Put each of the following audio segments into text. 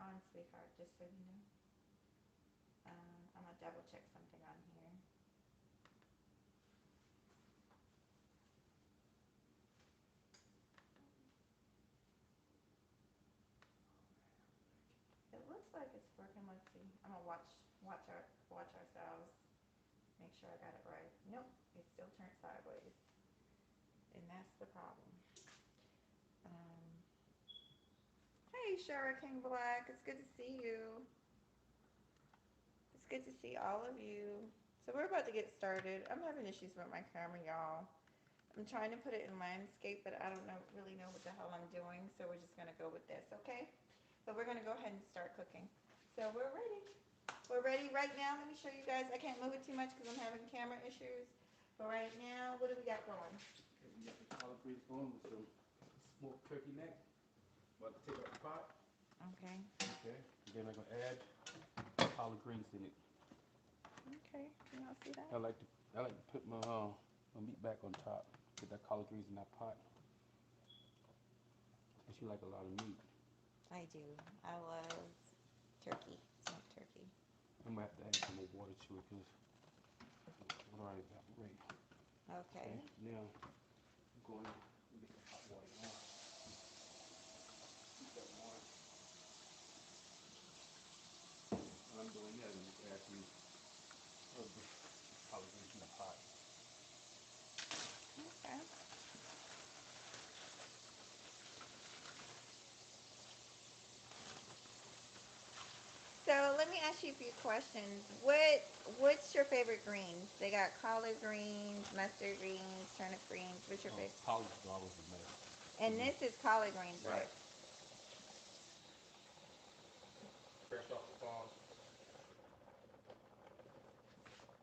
on, sweetheart, just so you know. I'm gonna double check something on here. It looks like it's working. Let's see. I'm gonna watch ourselves. Make sure I got it right. Nope, it still turned sideways, and that's the problem. Um, hey, Shara King Black, it's good to see you. It's good to see all of you. So we're about to get started. I'm having issues with my camera, y'all. I'm trying to put it in landscape, but I don't know really know what the hell I'm doing. So we're just gonna go with this, okay? But we're gonna go ahead and start cooking. So we're ready. We're ready right now. Let me show you guys. I can't move it too much because I'm having camera issues. But right now, what do we got going? Okay, we got the collard greens going with some smoked turkey neck. About to take out the pot. Okay. Okay. And then I'm gonna add collard greens in it. Okay. Can y'all see that? I like to put my meat back on top. Get that collard greens in that pot. Cause you like a lot of meat. I do. I love turkey, smoked turkey. I'm gonna have to add some more water to it because water already evaporate. Okay. Okay. Now I'm going to get the hot water on. Heat that water. While I'm doing that, I'm gonna add some of the collard greens in the pot. Okay. So let me ask you a few questions. What's your favorite greens? They got collard greens, mustard greens, turnip greens. What's your Oh, favorite? collard is always the best for And me. this is collard greens, right? Right. Fresh off the farm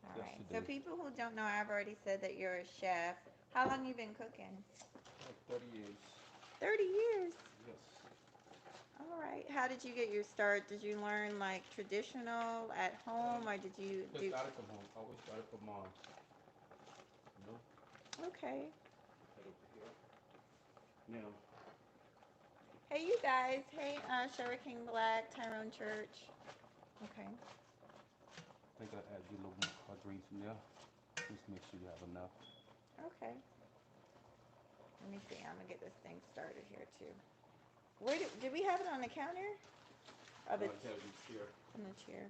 All right. So yesterday. people who don't know, I've already said that you're a chef. How long you been cooking? Like 30 years. 30 years. Yes. All right. How did you get your start? Did you learn like traditional at home or did you Just do? started from home. Always started from mom. You know? Okay. Head over here. Now, Hey, you guys. Hey, Shara King Black, Tyrone Church. Okay. I think I'll add you a little more collard greens in there. Just make sure you have enough. Okay. Let me see. I'm gonna get this thing started here too. Where did we have it on the counter? Oh, No, you have these here. on the chair.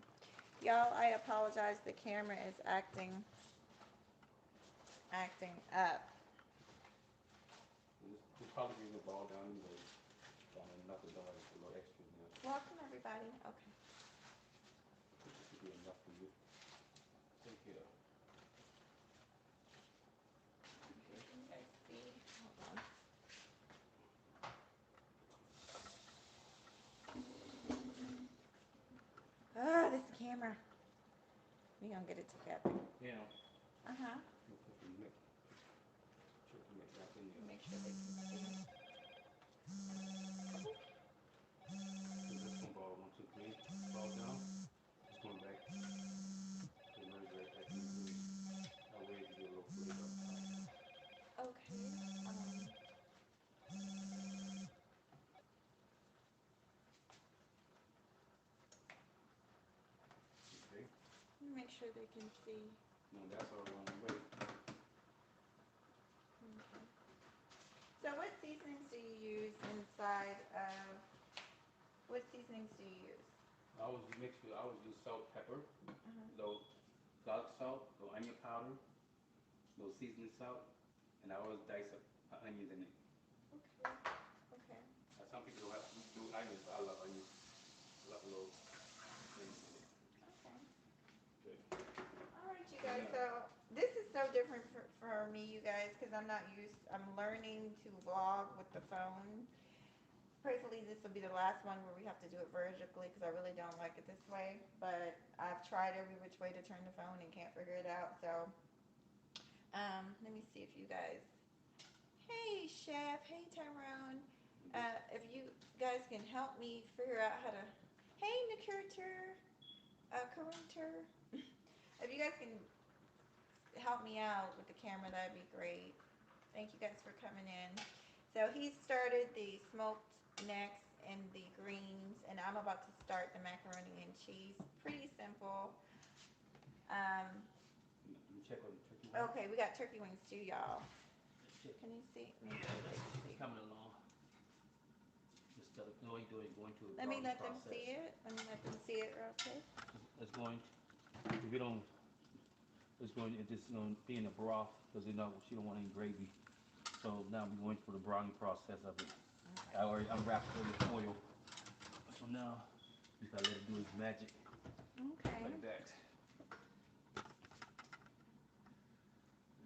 Y'all, I apologize. The camera is acting up. This collard greens will ball down anyway. Down enough to know it's a little extra in there. Welcome everybody. Okay. This should be enough for you. Take care. Okay. Can you guys see? Hold on. Ah, this camera. We gonna get it together. Now, Uh huh. we'll put the neck, turkey neck back in there. Make sure they can see. So this one ball won't too clean. Ball down. This one back. Immerse right back in the grease. That way it can get a little flavor up top. Okay. Okay. Make sure they can see. Now that's our wrong way. Okay. So, what seasonings do you use inside of? What seasonings do you use? I always use salt, pepper, Uh-huh. little garlic salt, little onion powder, little seasoning salt, and I always dice up onions in it. Okay. Okay. Some people don't have to do onions, but I love onions. I love a little onions in it. Okay. Good. All right, you So guys. now, So this is so different for me, you guys, because I'm not used. I'm learning to vlog with the phone. Personally, this will be the last one where we have to do it vertically because I really don't like it this way. But I've tried every which way to turn the phone and can't figure it out. So let me see if you guys. Hey, Chef. Hey, Tyrone. If you guys can help me figure out how to. Hey, Nikurter. Karunter. If you guys can help me out with the camera, that'd be great. Thank you guys for coming in. So he started the smoked necks and the greens, and I'm about to start the macaroni and cheese. Pretty simple. Um, Let me check on the turkey wings. okay, we got turkey wings too, y'all. Check. Can you see? Let me see if they can It's see. coming along. Just all you doing is going to a Let me browning let them process. see it. Let me let them see it real quick. It's going. If you don't, it's going. It's just going to be in the broth because you know she don't want any gravy. So now we're going through the browning process of it. Okay. I'm wrapped it in foil. So now you gotta let it do its magic Okay. like that.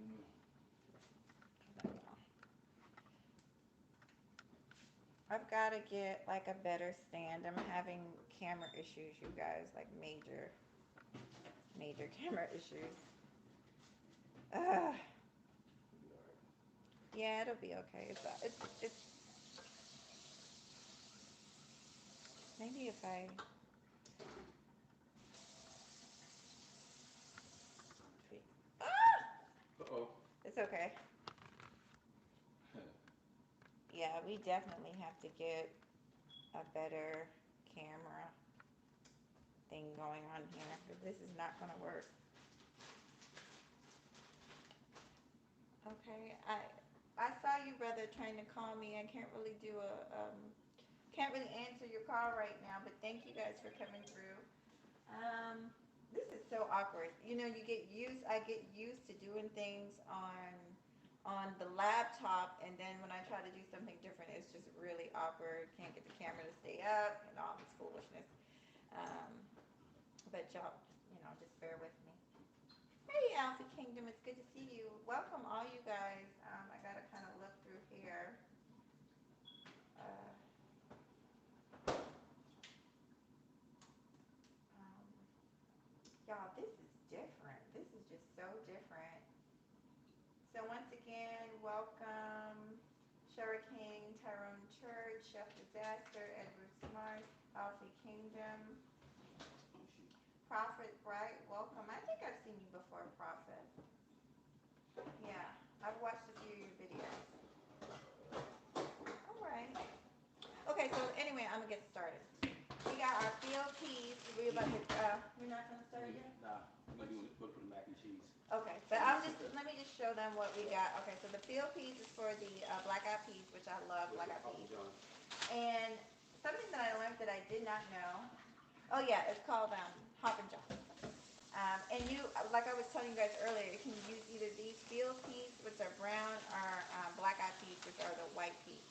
Mm. I've got to get like a better stand. I'm having camera issues, you guys, like major, major camera issues. Ugh. Yeah, it'll be okay. It's maybe if I. Ah! Uh-oh. It's okay. Yeah, we definitely have to get a better camera thing going on here because this is not going to work. Okay, I saw you, brother, trying to call me. I can't really do a can't really answer your call right now, but thank you guys for coming through. Um, this is so awkward. You know, you get used. I get used to doing things on the laptop, and then when I try to do something different, it's just really awkward. Can't get the camera to stay up, and all this foolishness. Um, but y'all, you know, just bear with me. Hey, Alpha Kingdom, it's good to see you. Welcome, all you guys. I gotta kind of look through here. Uh, um, y'all, this is different. This is just so different. So once again, welcome, Shara King, Tyrone Church, Chef Disaster, Edward Smart, Alpha Kingdom, Prophet Bright, welcome. I think I've seen you before, Prophet. Yeah, I've watched a few of your videos. All right. Okay, so anyway, I'm gonna get started. We got our field peas. We about to. You're not gonna start yet. Nah, I'm gonna go for the mac and cheese. Okay, but I'm just let me just show them what we got. Okay, so the field peas is for the black eyed peas, which I love black eyed peas. And something that I learned that I did not know. Oh yeah, it's called Hop and John. And you, like I was telling you guys earlier, you can use either these field peas, which are brown, or black eyed peas, which are the white peas.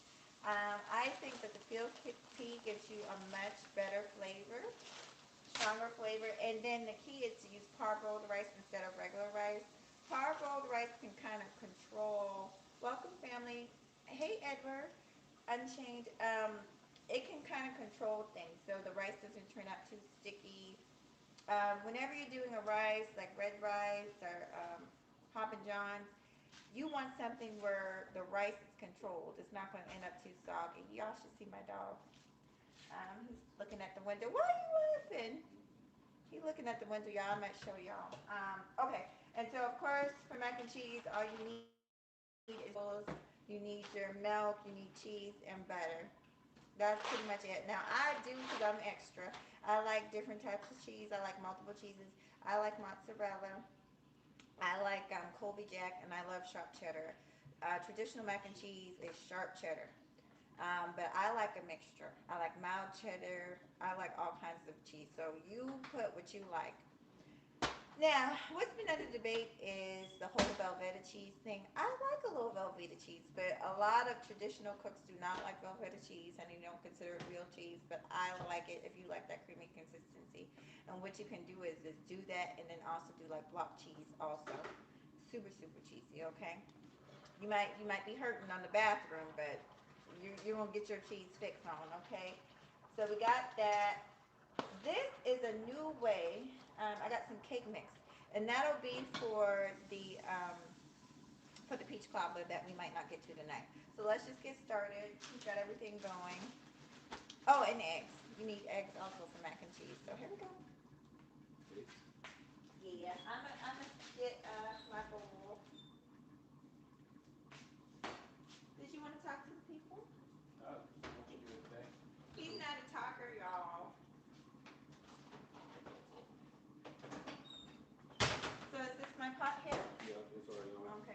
I think that the field pea gives you a much better flavor, stronger flavor, and then the key is to use parboiled rice instead of regular rice. Parboiled rice can kind of control. Welcome, family. Hey, Edward. Unchained. It can kind of control things, so the rice doesn't turn out too sticky. Whenever you're doing a rice, like red rice or Papa John's, you want something where the rice is controlled. It's not going to end up too soggy. Y'all should see my dog. He's looking at the window. Why are you laughing? He's looking at the window, y'all. I might show y'all. Okay, and so of course for mac and cheese, all you need is you need your milk, you need cheese and butter. That's pretty much it. Now I do, because I'm extra, I like different types of cheese. I like multiple cheeses. I like mozzarella. I like Colby Jack, and I love sharp cheddar. Traditional mac and cheese is sharp cheddar. But I like a mixture. I like mild cheddar. I like all kinds of cheese. So you put what you like. Now, what's been under debate is the whole Velveeta cheese thing. I like a little Velveeta cheese, but a lot of traditional cooks do not like Velveeta cheese and they don't consider it real cheese. But I like it if you like that creamy consistency. And what you can do is do that and then also do like block cheese also. Super, super cheesy, okay? You might be hurting on the bathroom, but you're gonna get your cheese fix on, okay? So we got that. This is a new way. I got some cake mix, and that'll be for the peach cobbler that we might not get to tonight. So let's just get started. We've got everything going. Oh, and eggs. You need eggs also for mac and cheese. So here we go. Yeah, I'm gonna get my bowl. Did you want to talk to the people? Oh, what you doing today?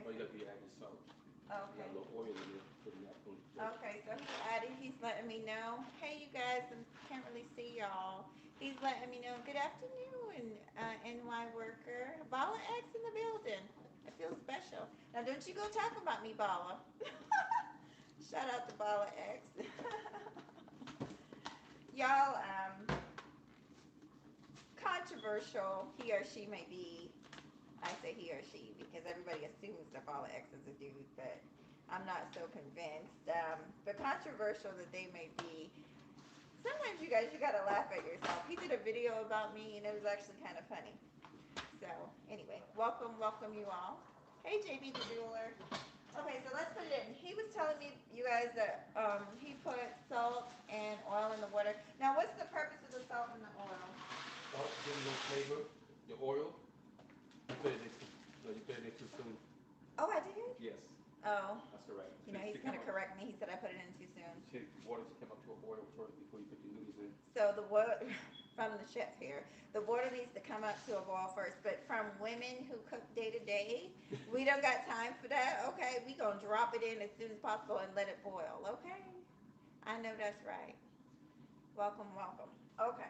All you got to do is add the salt. You got Okay. a little oil in there, putting that on the plate. Okay, so he's letting me know. Hey, you guys, I can't really see y'all. He's letting me know. Good afternoon, NY worker. Bala X in the building. I feel special. Now, don't you go talk about me, Bala. Shout out to Bala X. Y'all, controversial he or she may be. I say he or she because everybody assumes that Bala X is a dude, but I'm not so convinced. But controversial that they may be. Sometimes you guys, you gotta laugh at yourself. He did a video about me and it was actually kind of funny. So anyway, welcome you all. Hey JB the jeweler. Okay, so let's put it in. He was telling me, you guys, that he put salt and oil in the water. Now, what's the purpose of the salt and the oil? Salt, give it a little flavor. The oil, you put it in, no, you put it in too soon. Oh, I did? Yes, Oh. that's correct. You know, he's going to correct me. He said I put it in too soon. Water to come up to a boil first before you put the noodles in. So the water, from the chef here, the water needs to come up to a boil first. But from women who cook day to day, we don't got time for that. Okay, we going to drop it in as soon as possible and let it boil. Okay? I know that's right. Welcome. Okay.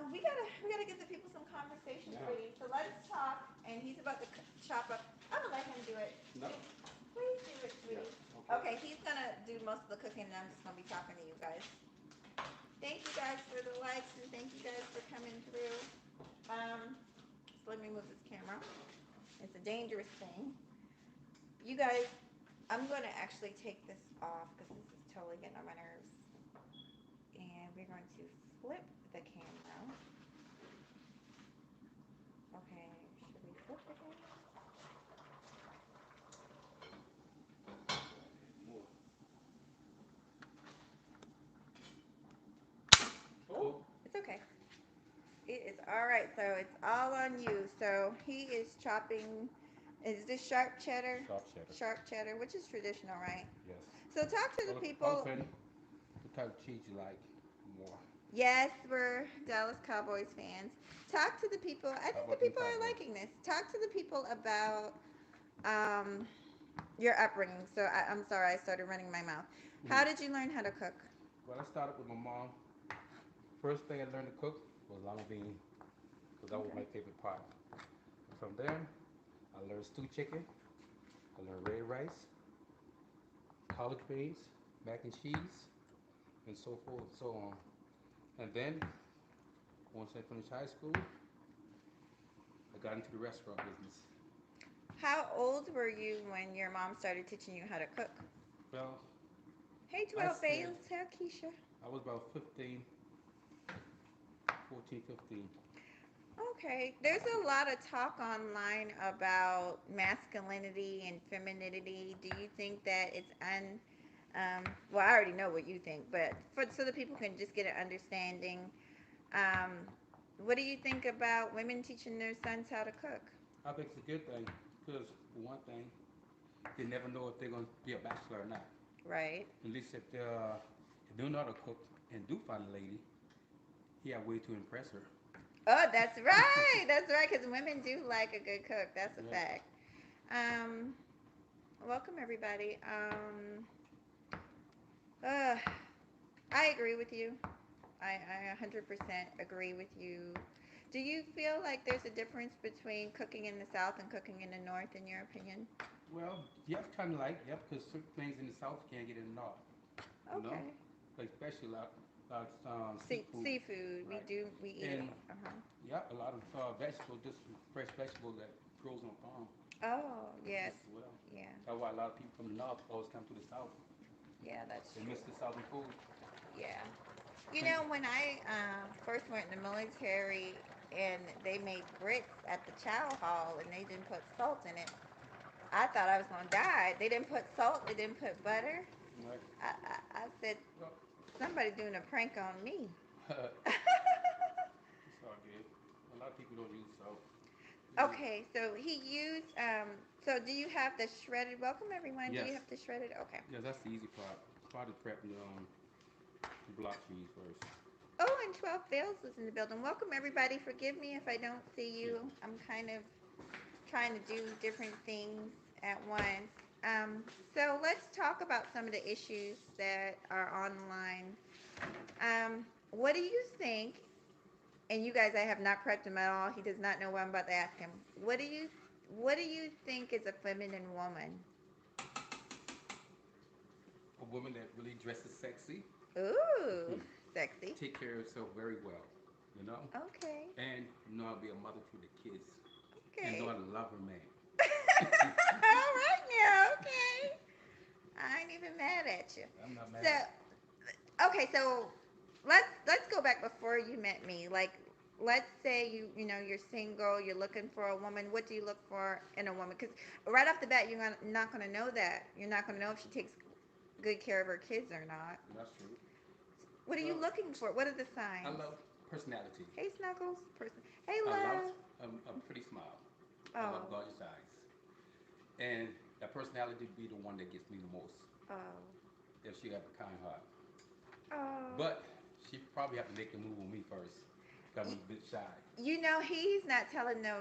We gotta give the people some conversation, Yeah. sweetie. So let's talk. And he's about to chop up. I'm gonna let him do it. No. Please do it, sweetie. Yeah. Okay, he's gonna do most of the cooking, and I'm just gonna be talking to you guys. Thank you guys for the likes, and thank you guys for coming through. So let me move this camera. It's a dangerous thing. You guys, I'm gonna actually take this off because this is totally getting on my nerves. And we're going to flip the camera. Okay, should we flip the camera? More. Oh, it's okay. It is all right. So it's all on you. So he is chopping. Is this sharp cheddar? Sharp cheddar. Sharp cheddar, which is traditional, right? Yes. So talk to the people. What type of cheese you like more? Yes, we're Dallas Cowboys fans. Talk to the people. I think the people are liking this. Talk to the people about um, your upbringing. So I'm sorry, I started running my mouth. How did you learn how to cook? Well, I started with my mom. First thing I learned to cook was lima bean, because that was my favorite part. From there, I learned stew chicken. I learned red rice, collard greens, mac and cheese, and so forth and so on. And then, once I finished high school, I got into the restaurant business. How old were you when your mom started teaching you how to cook? Well, Hey, 12 Fails. Tell Keisha. I was about 15, 14, 15. Okay, there's a lot of talk online about masculinity and femininity. Do you think that it's well, I already know what you think, but so that people can just get an understanding, um, what do you think about women teaching their sons how to cook? I think it's a good thing, because for one thing, they never know if they're going to be a bachelor or not. Right. At least if they do know how to cook and do find a lady, he have way to impress her. Oh, that's right. That's right, because women do like a good cook. That's a fact. Um, welcome everybody. I agree with you. I 100% agree with you. Do you feel like there's a difference between cooking in the South and cooking in the North, in your opinion? Well, yeah, kind of like, yep, because certain things in the South can't get in the North. You know? Okay. Like especially a lot of seafood. Seafood, Right. we eat And, it. yeah, a lot of vegetables, just fresh vegetables that grows on farm Oh, yes. as well. Yeah. That's why a lot of people from the North always come to the South. Yeah, that's They true. miss the Southern food. Yeah. You know, when I first went in the military and they made grits at the chow hall and they didn't put salt in it, I thought I was going to die. They didn't put salt, they didn't put butter. Right. I said, somebody doing a prank on me. It's all good. A lot of people don't use salt. Okay, so he used, so do you have the shredded, welcome everyone, do Yes. you have the shredded, okay. Yeah, that's the easy part. Part of prepping the block cheese first. Oh, and 12 Fails was in the building. Welcome everybody, forgive me if I don't see you. I'm kind of trying to do different things at once. Um, so let's talk about some of the issues that are online. What do you think? And you guys, I have not prepped him at all. He does not know what I'm about to ask him. What do you think is a feminine woman? A woman that really dresses sexy, Ooh, sexy. take care of herself very well, you know, Okay, and know how to be a mother to the kids, and know okay. how to love her man. All right now, okay. I ain't even mad at you. I'm not mad. Okay, so let's go back before you met me. Like, let's say you're single, you're looking for a woman. What do you look for in a woman? Because right off the bat, not gonna know that. You're not gonna know if she takes good care of her kids or not. That's true. What are you Well, looking for? What are the I signs? love personality. Hey, Snuggles, person. Hey, I love love. a pretty smile. I love Oh, gorgeous eyes. And that personality be the one that gets me the most. oh, If she have a kind heart. oh. But she probably have to make a move on me first. Cause I'm a bit shy. He's not telling no.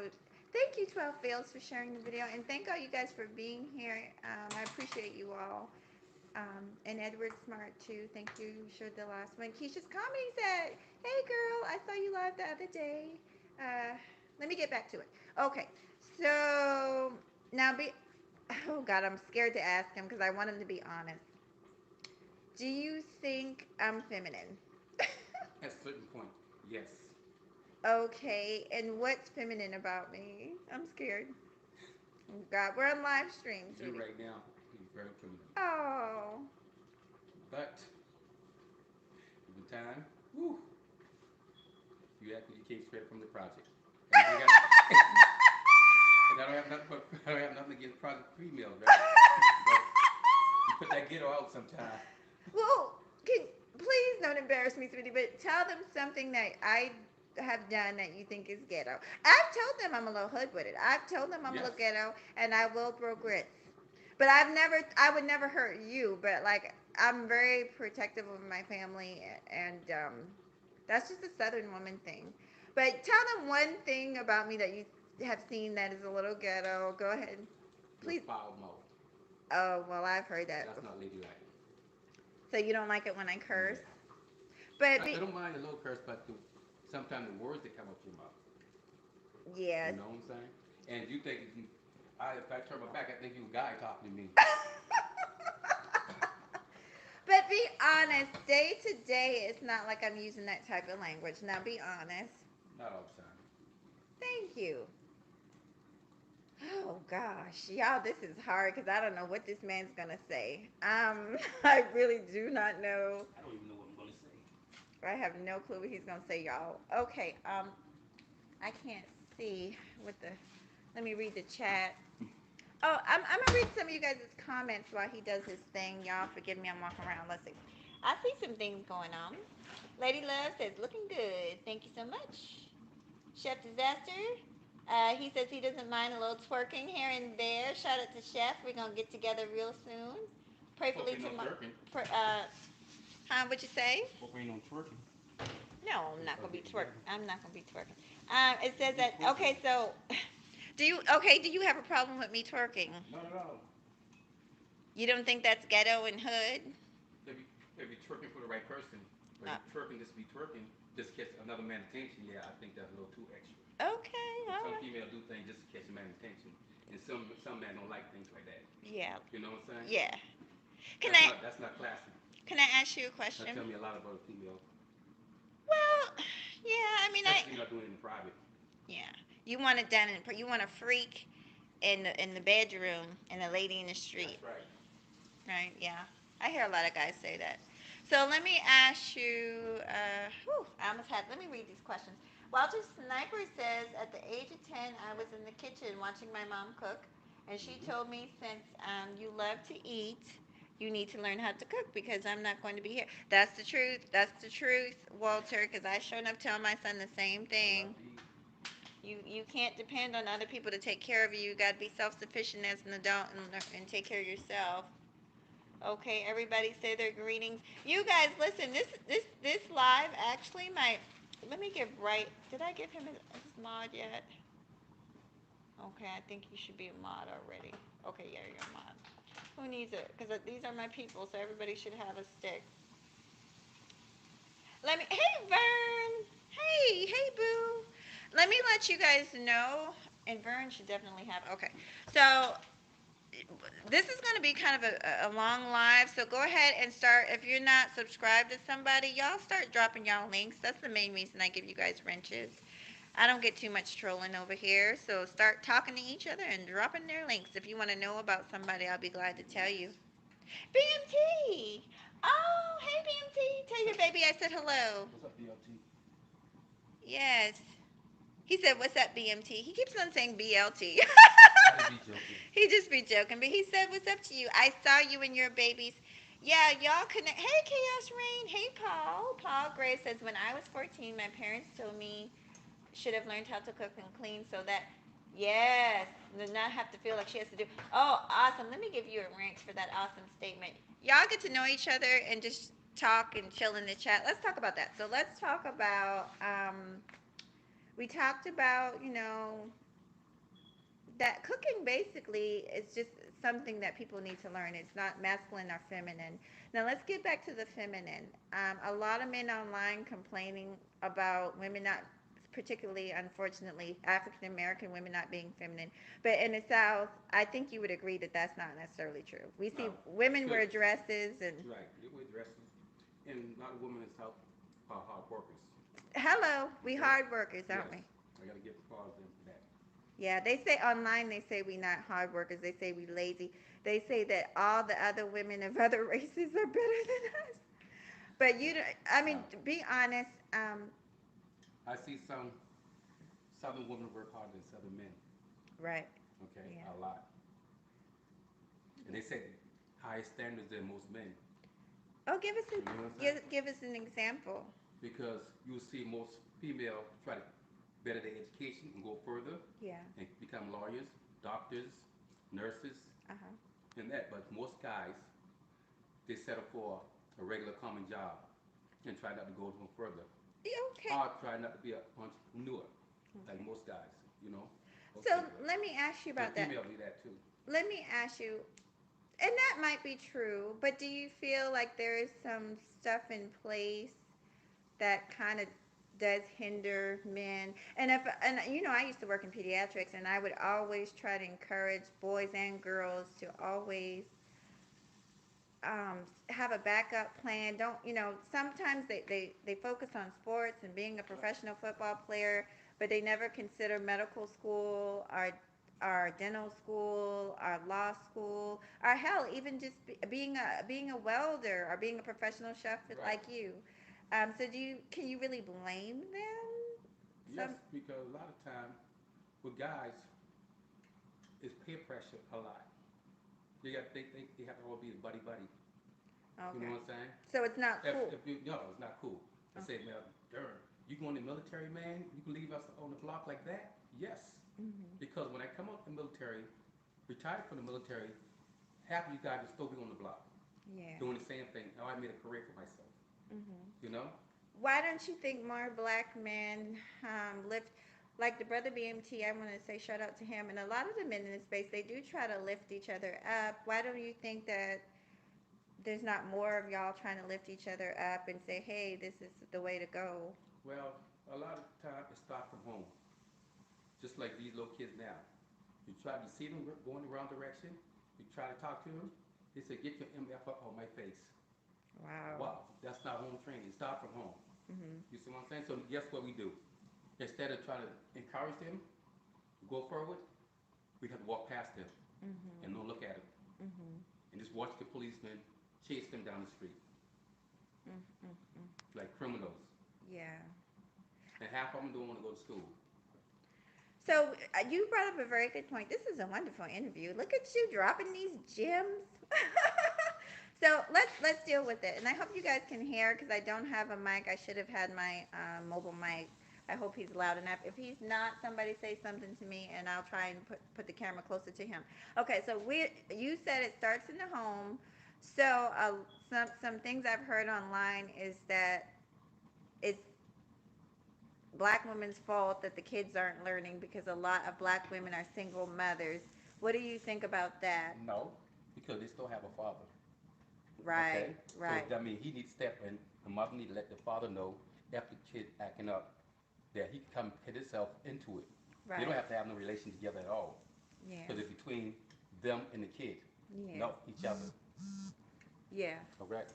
Thank you, 12 Fails, for sharing the video. And thank all you guys for being here. I appreciate you all. And Edward Smart, too. Thank you. You showed the last one. Keisha's commenting said, hey, girl, I saw you live the other day. Let me get back to it. Okay. So, now oh, God, I'm scared to ask him because I want him to be honest. Do you think I'm feminine? At a certain point, yes. Okay, and what's feminine about me? I'm scared. Oh, God, we're on live stream, You sweetie. right now, you're very feminine. Oh, But with time, whew, you act like you came straight from the project. And I got and I don't have nothing but I don't have nothing against project females, right? But you put that ghetto out sometime. well, please don't embarrass me, sweetie, but tell them something that I have done that you think is ghetto. I've told them I'm a little hood with it. I've told them I'm a Yes. little ghetto, and I will throw grits. But I would never hurt you. But like, I'm very protective of my family, and that's just a Southern woman thing. But tell them one thing about me that you have seen that is a little ghetto. Go ahead, Your please. foul mouth. Oh well, I've heard that That's before. not ladylike. So you don't like it when I curse? Yeah. But I don't mind a little curse, but sometimes the words that come out your mouth. You yes. know what I'm saying? And you think if I turn my back, I think you a guy talking to me. But be honest, day to day, it's not like I'm using that type of language. Now be honest. Not all the time. Thank you. Oh gosh, y'all, this is hard because I don't know what this man's gonna say. I really do not know. I don't even know what I'm gonna say. I have no clue what he's gonna say, y'all. Okay, I can't see with the. Let me read the chat. Oh, I'm gonna read some of you guys' comments while he does his thing. Y'all, forgive me, I'm walking around. Let's see. I see some things going on. Lady Love says, looking good. Thank you so much. Chef Disaster, he says he doesn't mind a little twerking here and there. Shout out to Chef. We're gonna get together real soon. Prayfully Hopefully no tomorrow. jerking. Huh? What you say? Hopefully no twerking. No, I'm We not start gonna be getting twerk. together. I'm not gonna be twerking. It says You that. twerking. Okay, so do you have a problem with me twerking? Not at all. You don't think that's ghetto and hood? If you if you're twerking for the right person, but Uh, you twerking just to be twerking, just to catch another man's attention, yeah, I think that's a little too extra. okay, And all some right. females do things just to catch a man's attention, and some men don't like things like that. Yeah, You know what I'm saying? yeah. Can That's I not that's not classy. can I ask you a That tell question? me a lot about a female, Well, yeah. I mean, especially not doing it in private. yeah. You want it done in. You want a freak in the bedroom and a lady in the street, That's right. right? Yeah. I hear a lot of guys say that. So let me ask you. I almost had. Let me read these questions. Walter Sniper says, at the age of 10, I was in the kitchen watching my mom cook, and she Hmm. told me, since you love to eat, you need to learn how to cook because I'm not going to be here. That's the truth. That's the truth, Walter. Because I sure enough tell my son the same I love thing. to eat. You can't depend on other people to take care of you. You got to be self sufficient as an adult and take care of yourself. Okay, everybody say their greetings. You guys, listen. This live actually might. Let me give right. Did I give him his mod yet? Okay, I think you should be a mod already. Okay, yeah, you're a mod. Who needs it? Because these are my people, so everybody should have a stick. Let me. Hey, Vern. Hey, boo. Let me let you guys know. And Vern should definitely have. Okay, so this is going to be kind of a long live. So go ahead and start. If you're not subscribed to somebody, y'all start dropping y'all links. That's the main reason I give you guys wrenches. I don't get too much trolling over here. So start talking to each other and dropping their links. If you want to know about somebody, I'll be glad to tell you. BMT. Oh, hey BMT. Tell your baby I said hello. What's up, BLT? Yes. He said, "What's up, BMT?" He keeps on saying BLT. I just be joking. He just be joking, but he said, "What's up to you? I saw you and your babies." Yeah, y'all connect. Hey, Chaos Rain. Hey, Paul. Paul Gray says, "When I was 14, my parents told me should have learned how to cook and clean so that, yes, does not have to feel like she has to do." Oh, awesome. Let me give you a ranks for that awesome statement. Y'all get to know each other and just talk and chill in the chat. Let's talk about that. So let's talk about, we talked about, that cooking basically is just something that people need to learn. It's not masculine or feminine. Now let's get back to the feminine. A lot of men online complaining about women not, particularly unfortunately African American women not being feminine. But in the South, I think you would agree that that's not necessarily true. We see No, women wear because dresses and right, they wear dresses, and a lot of women in the South are hard workers. hello, we Okay. hard workers, aren't Yes, we? I gotta give applause to them for that. Yeah, they say online, they say we not hard workers. They say we lazy. They say that all the other women of other races are better than us. But you, I mean, Now, to be honest, I see some Southern women work harder than Southern men. right? Okay, Yeah. a lot, and they set higher standards than most men. Oh, give us You know what I'm a saying? give us an example. Because you'll see most female try to better their education and go further Yeah. and become lawyers, doctors, nurses, Uh huh. and that. But most guys, they settle for a regular common job and try not to go no further. Okay. Or try not to be an entrepreneur, like Okay. most guys, you know. So Okay, but let me ask you and about that. female do that too. Let me ask you, and that might be true, but do you feel like there is some stuff in place that kind of does hinder men? And I used to work in pediatrics, and I would always try to encourage boys and girls to always have a backup plan. Don't sometimes they focus on sports and being a Right. professional football player, but they never consider medical school or dental school or law school or hell even just being a welder or being a professional chef Right. like you. So can you really blame them? Yes, Some because a lot of time with guys, it's peer pressure a lot. They have to all be a buddy buddy. You know okay. what I'm saying? So it's not cool. If you no, it's not cool. I say, Okay. man, darn, you go in the military, man, you can leave us on the block like that? Yes. Mhm. Because when I come out the military, retired from the military, half of you guys will still be on the block, Yeah. doing the same thing. Now I made a career for myself. Mhm. You know? Why don't you think more black men lift, like the brother BMT? I want to say shout out to him, and a lot of the men in the space, they do try to lift each other up. Why don't you think that there's not more of y'all trying to lift each other up and say, hey, this is the way to go? Well, a lot of time it starts from home. Just like these little kids now. You see them going the wrong direction, you try to talk to them, they say, get your MF up on my face. Wow. Wow, that's not home training. Start from home. Mhm. You see what I'm saying? So guess what we do? Instead of trying to encourage them to go forward, we have to walk past them and Mhm. not look at them Mhm. and just watch the policemen chase them down the street Mm, mm, mm. like criminals. Yeah. And half of them don't want to go to school. So you brought up a very good point. This is a wonderful interview. Look at you dropping these gems. So let's deal with it. And I hope you guys can hear because I don't have a mic. I should have had my mobile mic. I hope he's loud enough. If he's not, somebody say something to me, and I'll try and put the camera closer to him. Okay, so you said it starts in the home. So some things I've heard online is that it's black women's fault that the kids aren't learning because a lot of black women are single mothers. What do you think about that? No, because they still have a father. Right, Okay, so right, that means he needs to step in. The mother need to let the father know if the kid acting up that he can come put himself into it. They don't right. have to have no relation together at all Yeah, because it's between them and the kid, yeah, not each other. yeah. Correct.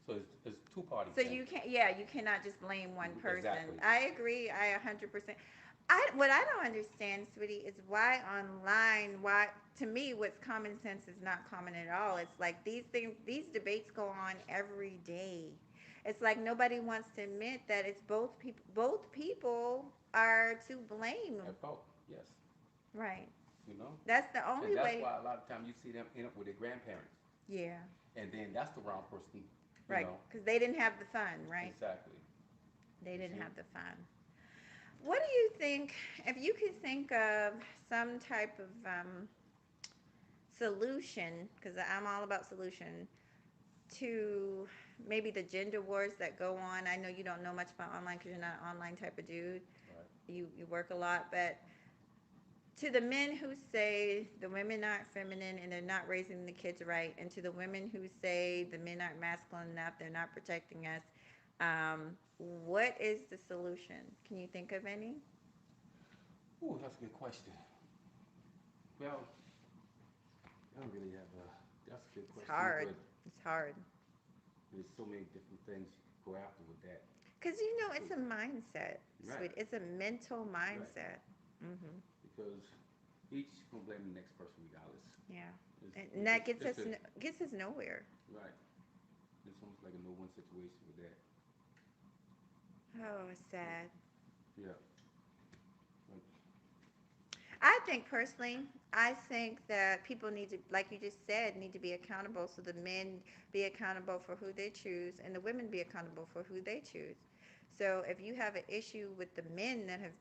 So it's two party So thing. you can't, yeah, you cannot just blame one person. Exactly. I agree. I 100%. What I don't understand, sweetie, is why online, why, to me, what's common sense is not common at all. It's like these things, these debates go on every day. It's like nobody wants to admit that it's both people are to blame. At fault, yes. Right. You know, That's the and only that's way. why a lot of times you see them end up with their grandparents, Yeah. and then that's the wrong person. You Right. know, Because they didn't have the fun, right? exactly. They You didn't see, have the fun. What do you think, if you could think of some type of solution, because I'm all about solution, to maybe the gender wars that go on? I know you don't know much about online because you're not an online type of dude. right? You work a lot, but to the men who say the women aren't feminine and they're not raising the kids right, and to the women who say the men aren't masculine enough, they're not protecting us, what is the solution? Can you think of any? Ooh, that's a good question. Well, I don't really have a. That's a good It's question, hard. but It's hard. there's so many different things you could go after with that. Because you know, So, it's a mindset, right, sweet. It's a mental right, mindset. Hmm. because each gonna blame the next person regardless. Yeah, It's and that it's a gets us nowhere. right. It's almost like a no one situation with that. Oh, it's sad. Yeah. Like, I think personally, I think that people need to, like you just said, need to be accountable. So the men be accountable for who they choose, and the women be accountable for who they choose. So if you have an issue with the men that have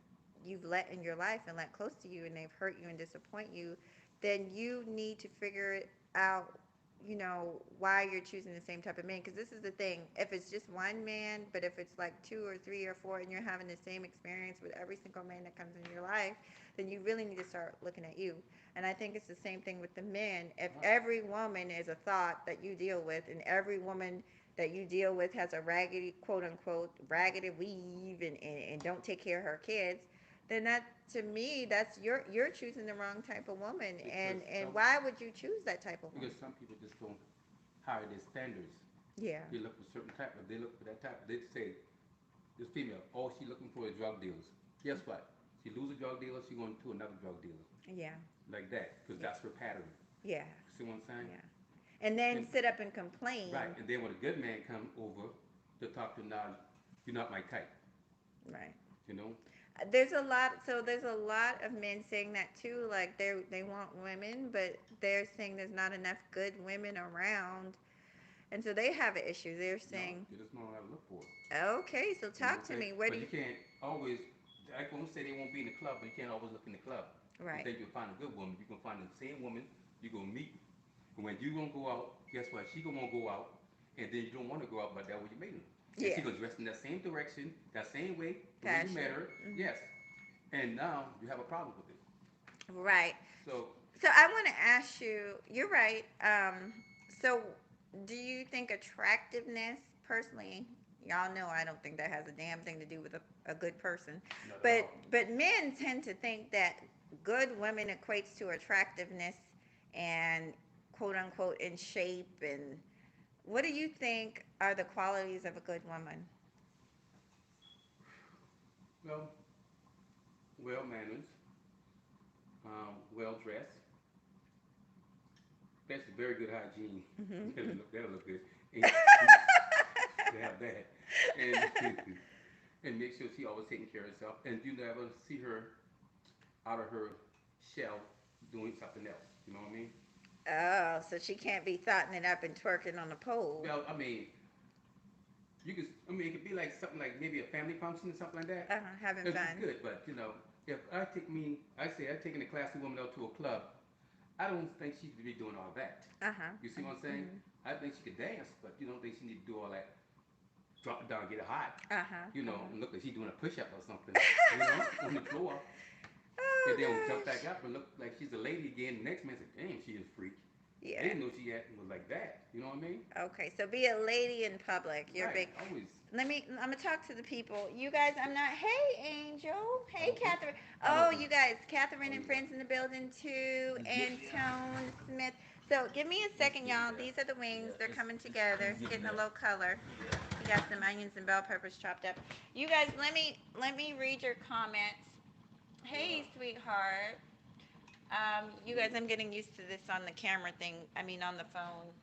you've let in your life and let close to you, and they've hurt you and disappoint you, then you need to figure it out. You know why you're choosing the same type of man. Because this is the thing: if it's just one man, but if it's like two or three or four, and you're having the same experience with every single man that comes in your life, then you really need to start looking at you. And I think it's the same thing with the men. If right. every woman is a thought that you deal with, and every woman that you deal with has a raggedy, quote unquote, raggedy weave and don't take care of her kids, then that, to me, that's you're choosing the wrong type of woman. Because And some why would you choose that type of woman? because some people just don't hire their standards. Yeah. They look for certain type. If they look for that type, they say this female, all she looking for is drug dealers. Guess what? She lose a drug dealer, she going to another drug dealer. Yeah. Like that, because Yeah. that's her pattern. Yeah. See what I'm saying? Yeah. And then And sit up and complain. right, and then when a good man come over to talk to now, you're not my type. Right. You know? There's a lot of men saying that too, like they want women, but they're saying there's not enough good women around, and so they have an issue. They're No, saying, you just know how to look for it. okay, so You know talk what to I'm saying? me. Where do But you you? can't always. I won't say they won't be in the club, but you can't always look in the club and Right. think you'll find a good woman. You can find the same woman. You gonna meet. And when you gonna go out, guess what? She gonna go out, and then you don't want to go out, but that way you made her. And Yeah. she gonna dress in that same direction, that same way, the way you Fashion. met her. Hmm. Yes. And now you have a problem with it. Right. So So I want to ask you. You're right. So do you think attractiveness, personally? Y'all know I don't think that has a damn thing to do with a good person. not at But all. men tend to think that good women equates to attractiveness and quote unquote in shape. And what do you think are the qualities of a good woman? Well, well manners, well dressed, especially very good hygiene. That'll look good. And to have that, and and make sure she always taking care of herself, and you never see her out of her shell doing something else. You know what I mean? Oh, so she can't be thotting it up and twerking on the pole. Well, I mean, you could. I mean, it could be like something like maybe a family function or something like that. Having It'd be fun. good, but you know, if I say I taking a classy woman out to a club, I don't think she should be doing all that. Uh huh. You see what I'm saying? Hmm. I think she could dance, but you don't think she need to do all that drop it down, get it hot. Uh-huh. You know, Uh-huh. and look like she's doing a push up or something. You know, on the floor. Oh And then jump gosh. back up and look like she's a lady again. The next man said, "Damn, she is a freak." I Yeah. didn't know she had, was like that. You know what I mean? Okay, so be a lady in public. You're Right. big. Always. I'm gonna talk to the people. You guys, I'm not. Hey, Angel. I'm Hey, open. Catherine. I'm Oh, open. you guys, Catherine Oh and yeah. friends in the building too, Yeah. and Tone Smith. So give me a It's second, getting y'all. there. These are the wings. They're Yeah. coming together. It's It's getting getting a there. little color. Yeah. We got some onions and bell peppers chopped up. You guys, let me read your comments. Hey, Yeah. sweetheart. You guys, I'm getting used to this on the camera thing. I mean, on the phone.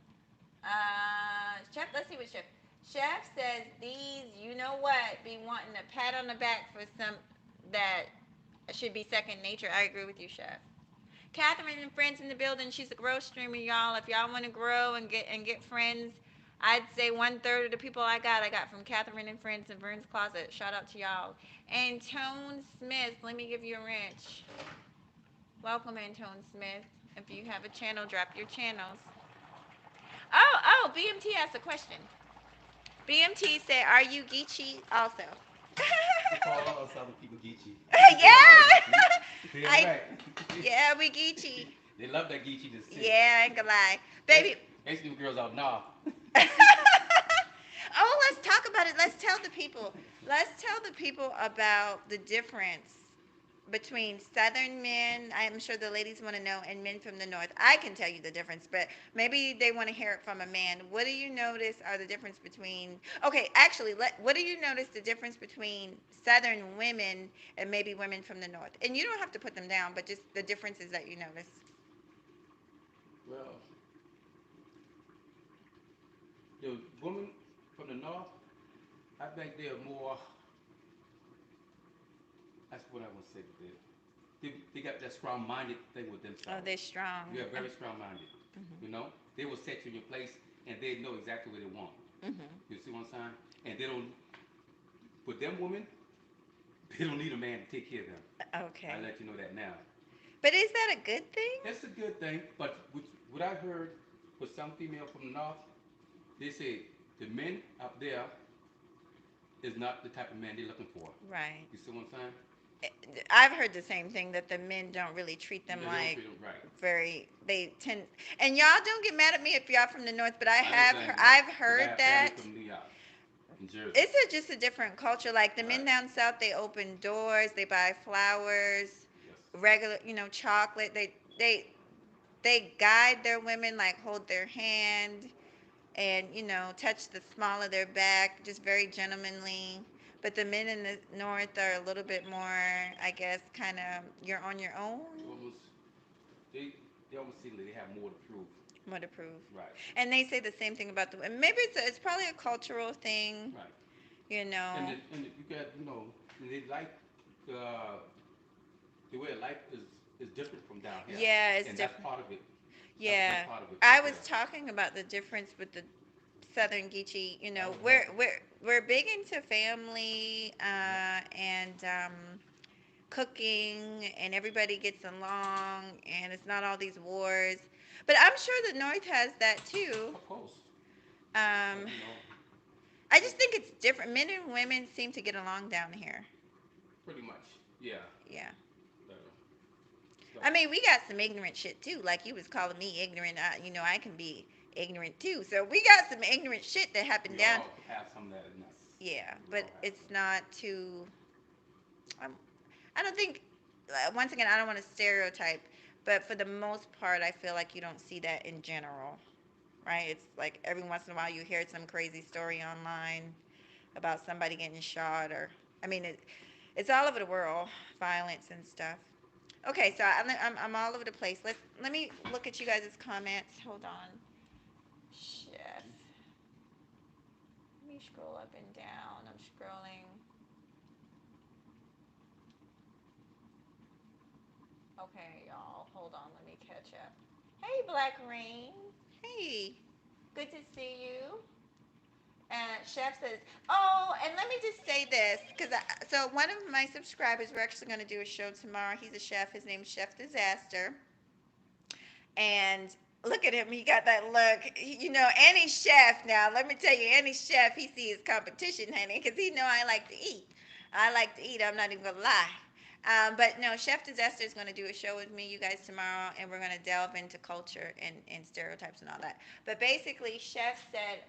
Chef, let's see what Chef. Chef says these, you know what, be wanting a pat on the back for some that should be second nature. I agree with you, Chef. Catherine and friends in the building. She's a growth streamer, y'all. If y'all want to grow and get friends, I'd say 1/3 of the people I got from Catherine and friends in Vern's Closet. Shout out to y'all. And Tone Smith, let me give you a wrench. Welcome, Antone Smith. If you have a channel, drop your channels. Oh, BMT asked a question. BMT said, "Are you Geechee also?" They call all us other people Geechee. They don't like Geechee. Yeah. Damn I right. yeah, we Geechee. They love that Geechee to sit. Yeah, I ain't gonna lie, They, baby. they see them girls out now. Oh, let's talk about it. Let's tell the people. Let's tell the people about the difference between southern men. I'm sure the ladies want to know, and men from the north. I can tell you the difference, but maybe they want to hear it from a man. What do you notice are the difference between? Okay, actually, what do you notice the difference between southern women and maybe women from the north? And you don't have to put them down, but just the differences that you notice. Well, the women from the north, I think they're more. That's what I want to say. They got that strong-minded thing with Oh, themselves. they're strong. They're very strong-minded. Mhm. You know, they will set you in your place, and they know exactly what they want. Mhm. You see what I'm saying? And they don't. With them women, they don't need a man to take care of them. I Okay. let you know that now. But is that a good thing? That's a good thing, but what I heard with some female from the north, they say the men up there is not the type of man they're looking for. Right. You see what I'm saying? I've heard the same thing that the men don't really treat them They don't like treat them right. very. They tend, and y'all don't get mad at me if y'all from the north, but I know things about I've because I heard have family that from New York and Jersey. it's just a different culture. Like the men Right. down south, they open doors, they buy flowers, Yes. regular, chocolate. They guide their women, like hold their hand and touch the small of their back, just very gentlemanly. But the men in the north are a little bit more, I guess, kind of you're on your own. Almost they they almost seem like they have more to prove. More to prove. Right. And they say the same thing about the. Maybe it's probably a cultural thing, Right. you know. And you got they like uh, the way life is different from down here, Yeah, it's and that's different. part of it. That's a Yeah, big part of it I right was there. talking about the difference with the Southern Geechee. I would have We're to. we're big into family Yep. and cooking, and everybody gets along, and it's not all these wars. But I'm sure the North has that too. Of course, but Um, I just think it's different. Men and women seem to get along down here. pretty much, yeah. Yeah. Uh, but I mean, we got some ignorant shit too. Like you was calling me ignorant. I can be ignorant too. So we got some ignorant shit that happened we down. all have some of that in us. Yeah, We but all have it's some. not too. Um, I don't think. Once again, I don't want to stereotype, but for the most part, I feel like you don't see that in general, right? It's like every once in a while you hear some crazy story online about somebody getting shot, or I mean, it's all over the world, violence and stuff. Okay, so I'm all over the place. Let me look at you guys' comments. Hold on, chef. Let me scroll up and down. I'm scrolling. Okay, y'all. Hold on. Let me catch up. Hey, Black Rain. Hey. Good to see you. Chef says, oh, and let me just say this, because so one of my subscribers, we're actually going to do a show tomorrow. He's a chef. His name's Chef Disaster. And Look at him. He got that look. Any chef now. Let me tell you, any chef, he sees competition, honey, because he know I like to eat. I like to eat. I'm not even gonna lie. But no, Chef Disaster is going to do a show with me, you guys, tomorrow, and we're going to delve into culture and stereotypes and all that. But basically, Chef said,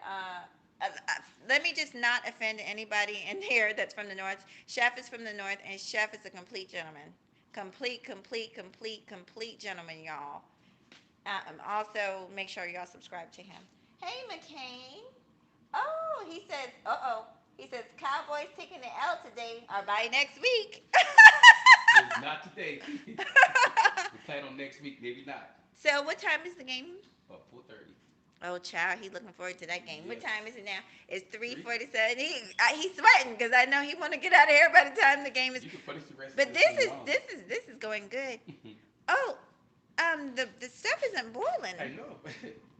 let me just not offend anybody in here that's from the North. Chef is from the North, and Chef is a complete gentleman. Complete gentleman, y'all. Also, make sure y'all subscribe to him. Hey, McCain. Oh, he says, He says, Cowboys taking the L today or by next week. It's not today. We plan on next week, maybe not. So, what time is the game? 4:30. Oh, child, he looking forward to that game. What Yes. time is it now? It's 3:47. He's sweating because I know he want to get out of here by the time the game is. You can finish the rest But of this this is thing this is this is going good. Oh, the stuff isn't boiling. I know.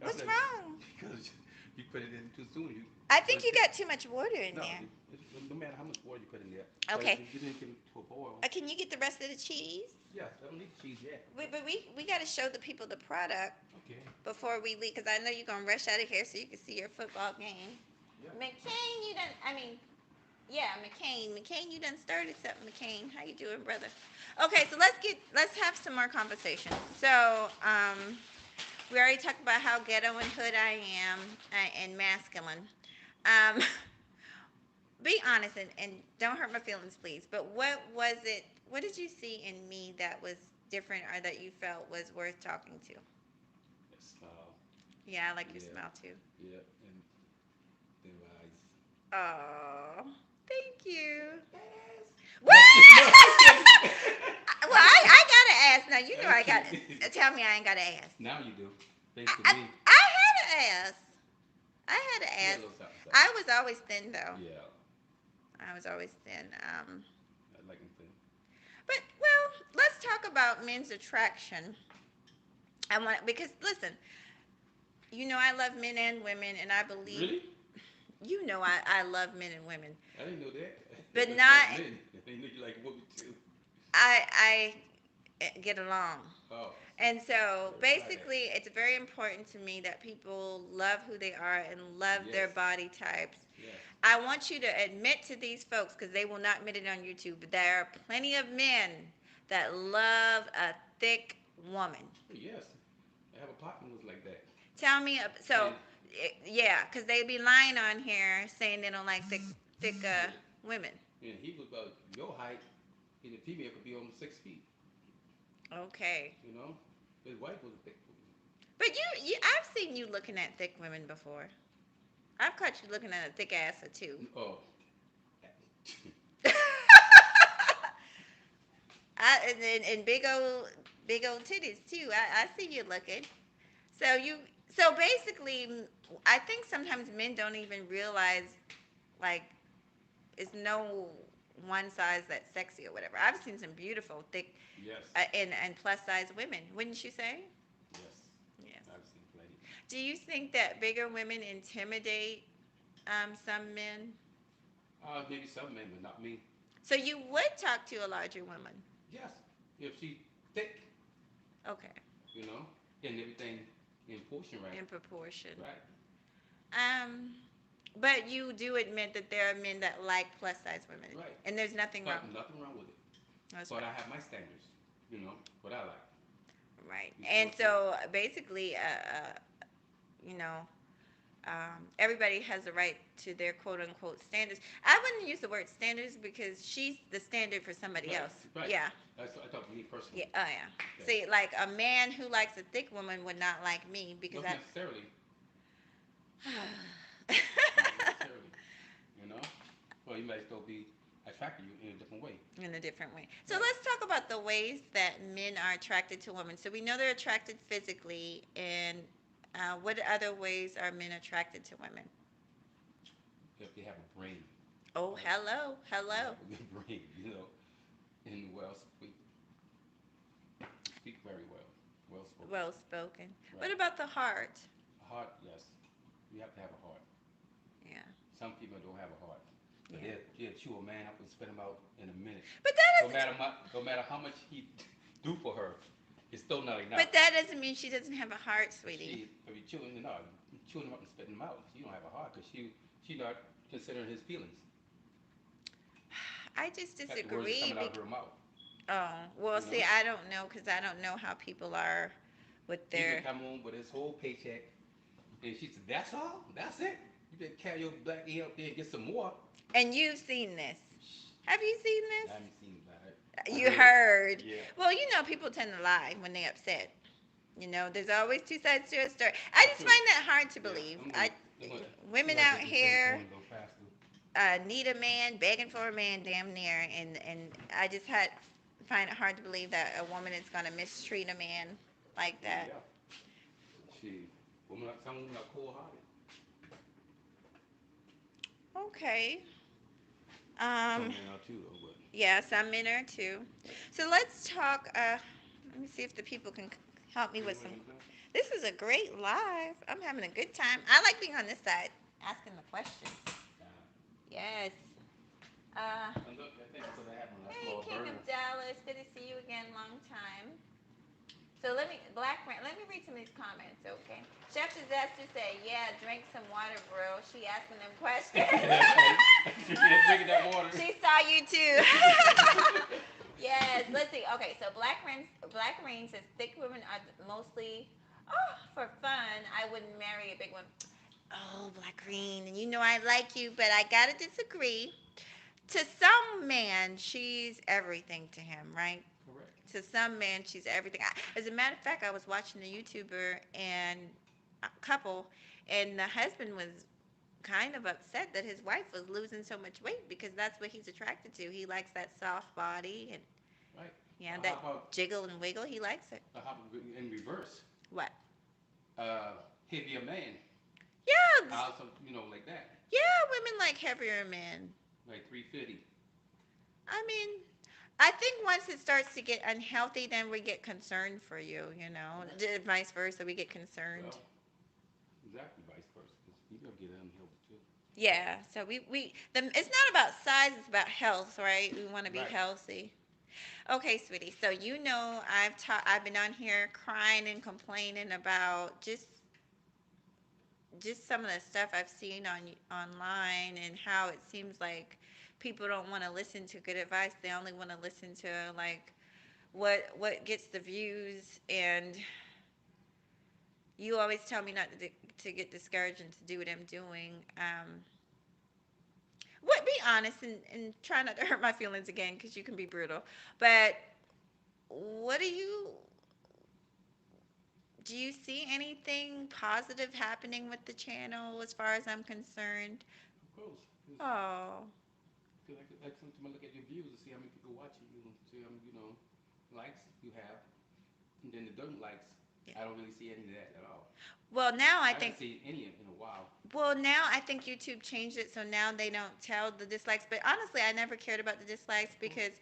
What's wrong? Because you put it in too soon. I think you got too much water in No, there. no matter how much water you put in there. Okay. You didn't get it to a boil. Can you get the rest of the cheese? Yes, I don't need cheese yet. But we got to show the people the product Okay. before we leave because I know you're gonna rush out of here so you can see your football game. Yeah. McCain, you done. I mean, yeah, McCain, you done started something. McCain, how you doing, brother? Okay, so let's have some more conversation. So we already talked about how ghetto and hood I am and masculine. Um, be honest and don't hurt my feelings, please. But what was it? What did you see in me that was different or that you felt was worth talking to? Smile. Yeah, I like your Yeah. smile too. Yeah, and their eyes. Oh, thank you. Yes. What? No, Well, I gotta ask now. You know I got. Okay. Tell me I ain't gotta ask. Now you do. Thanks to I me. had to ask. I had to Yeah, a ask. little something, something. I was always thin though. Yeah, I was always thin. I like him too. But well, let's talk about men's attraction. I want because listen, I love men and women, and I believe Really? I love men and women, I didn't know that. but You not like men. I didn't know you like women too. I get along. Oh, And so let's try that. basically, it's very important to me that people love who they are and love their Yes. body types. Yes. I want you to admit to these folks, because they will not admit it on YouTube, but there are plenty of men that love a thick woman. Yes. I have a partner who's like that. Tell me, And yeah, because they be lying on here saying they don't like thick yeah, women. and he was about your height, and the female could be almost 6 feet. Okay. You know, his wife was a thick woman. But I've seen you looking at thick women before. I've caught you looking at a thick ass or two. Oh. And big old titties too. I see you looking. So so basically, I think sometimes men don't even realize like it's no one size that's sexy or whatever. I've seen some beautiful thick Yes. and plus size women. Wouldn't you say? Yes. Yes. I've seen plenty. Do you think that bigger women intimidate some men? Maybe some men, but not me. So you would talk to a larger woman? Yes. If she's thick, Okay, you know, and everything in portion right. in proportion. Right. Um, but you do admit that there are men that like plus size women, Right. and there's nothing wrong. But nothing wrong with it. That's But right. I have my standards, you know, what I like. Right. You see And what I'm saying? so basically, you know, everybody has a right to their quote unquote standards. I wouldn't use the word standards because she's the standard for somebody Right, else. right. Yeah. I talk to me personally. Yeah. Oh yeah. Okay. See, like a man who likes a thick woman would not like me because Not necessarily. I. Not necessarily. You know? Well, you might still be attracted you in a different way. In a different way. So Right. let's talk about the ways that men are attracted to women. So we know they're attracted physically, and what other ways are men attracted to women? If they have a brain. Oh, Right? hello, They hello. have a good brain, you know, and well speak very well. Well spoken. Well spoken. What Right. about the heart? A heart, yes. You have to have a heart. Yeah, Some people don't have a heart. But yeah. they'll chew a man up and spit him out in a minute. But No that is matter no matter how much he do for her, It's still not enough. But that doesn't mean she doesn't have a heart, sweetie. She, if you chewing, you know, chewing them up and spitting them out, she don't have a heart because she not considering his feelings. I just At the words that disagree. coming out of her mouth, Oh, well, you know. see, I don't know because I don't know how people are with He can their. come home with his whole paycheck, and she said, "That's all? That's it? You better carry your black ear up there and get some more." And you've seen this. Have you seen I this? haven't seen that. I You heard it. heard. Yeah. Well, people tend to lie when they upset. There's always two sides to a story. I That's just true. find that hard to Yeah. believe. I'm gonna, I'm Women gonna out get this thing here going a little faster. need a man, begging for a man, damn near, and I just find it hard to believe that a woman is gonna mistreat a man like that. Yeah. She, some women are cold-hearted. Okay. Some Um. men are too, though. But Yeah, some men are too. So let's talk. Let me see if the people can help me with some. This is a great live. I'm having a good time. I like being on this side, asking the questions. Yes. Uh, and look, I think so. They have a hey, small King burner. of Dallas. Good to see you again. Long time. So let me read some of these comments, okay? Chef Disaster said, yeah, drink some water, bro. She asking them questions. She's drinking that water. She saw you too. Yes, let's see. Okay, so Black Rain says thick women are mostly for fun. I wouldn't marry a big one. Oh, Black Rain, and I like you, but I gotta disagree. To some man, she's everything to him, right? Correct. To some men, she's everything. As a matter of fact, I was watching a YouTuber and a couple, and the husband was kind of upset that his wife was losing so much weight because that's what he's attracted to. He likes that soft body and Right. yeah, How that about jiggle and wiggle. He likes it. how about in reverse? What? Heavier man. Yeah, Also, like that, yeah. Women like heavier men. like 350. I mean, I think once it starts to get unhealthy, then we get concerned for you. Vice versa, we get concerned. Well, exactly vice versa. Because you gonna get unhealthy too. Yeah, so it's not about size, it's about health, right? We want to be Right. healthy. Okay, sweetie. So I've been on here crying and complaining about just some of the stuff I've seen online and how it seems like people don't want to listen to good advice. They only want to listen to like what gets the views, and you always tell me not to get discouraged and to do what I'm doing. What Be honest and try not to hurt my feelings again because you can be brutal. But what do you see anything positive happening with the channel as far as I'm concerned? Of course. Oh, Cause like sometimes I look at your views and see how many people watching you, and see how many likes you have, and then the don't likes. yeah. I don't really see any of that at all. Well, now I I haven't think seen any in a while. Well, now I think YouTube changed it, so now they don't tell the dislikes. But honestly, I never cared about the dislikes because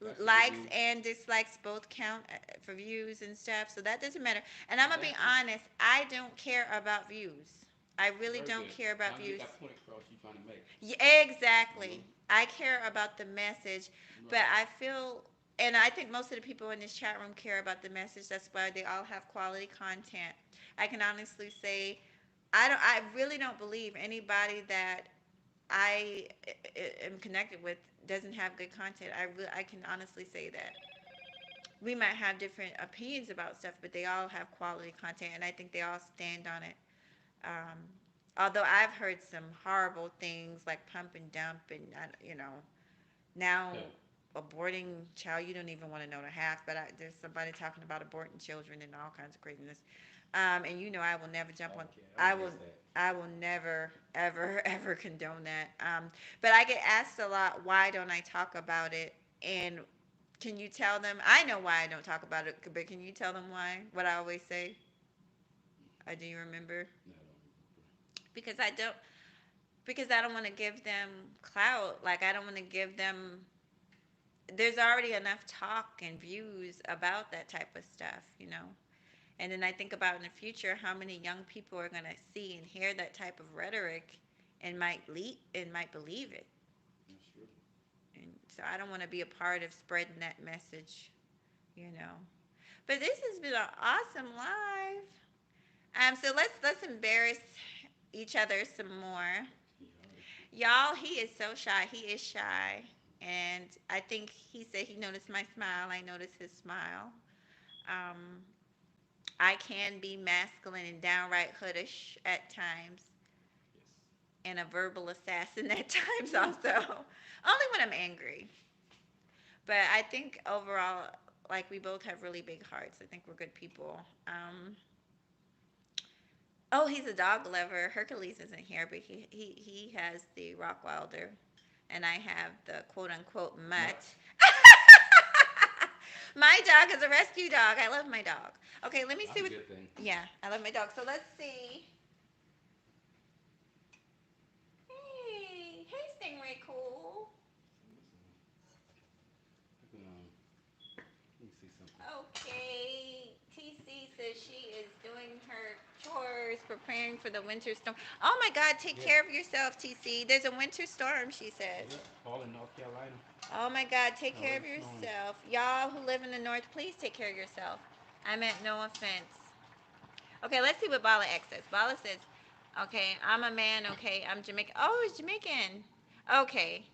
That's the likes views. and dislikes both count for views and stuff. So that doesn't matter. And I'm gonna be Exactly. honest, I don't care about views. I really Very don't good. care about Now you views. get that point across you're trying to make. Yeah, exactly. I care about the message, but Right. I feel, and I think most of the people in this chat room care about the message. That's why they all have quality content. I can honestly say, I really don't believe anybody that am connected with doesn't have good content. I can honestly say that. We might have different opinions about stuff, but they all have quality content, and I think they all stand on it. Um, Although I've heard some horrible things like pump and dump, and now Yeah. aborting child, you don't even want to know the half. But there's somebody talking about aborting children and all kinds of craziness. And I will never jump I on. don't care. I I'm will. against that. I will never, ever, ever condone that. But I get asked a lot, why don't I talk about it? And can you tell them? I know why I don't talk about it, but can you tell them why? What I always say? Do you remember? No, I don't remember. Because I don't want to give them clout. Like I don't want to give them. There's already enough talk and views about that type of stuff. And then I think about in the future how many young people are going to see and hear that type of rhetoric and might believe it. That's true. And so I don't want to be a part of spreading that message. You know. But this has been an awesome live. So let's embarrass each other some more. Y'all, he is so shy. He is shy. And I think he said he noticed my smile. I noticed his smile. Um, I can be masculine and downright hoodish at times, and a verbal assassin at times also. Only when I'm angry. But I think overall, like we both have really big hearts. I think we're good people. Oh, he's a dog lover. Hercules isn't here, but he has the Rockwilder, and I have the quote unquote mutt. My dog is a rescue dog. I love my dog. Okay, let me That's see a what. good thing. Yeah, I love my dog. So let's see. Hey, hey, Stingray, cool. Let me see something. Okay, TC says she is doing her chores, preparing for the winter storm. Oh my God, take care of yourself, TC. There's a winter storm, she says. All in North Carolina. Oh my God, take care of Already snowing. yourself. Y'all who live in the north, please take care of yourself. I meant no offense. Okay, let's see what Bala X says. Bala says, okay, I'm a man, okay, I'm Jamaican. Oh, it's Jamaican. Okay.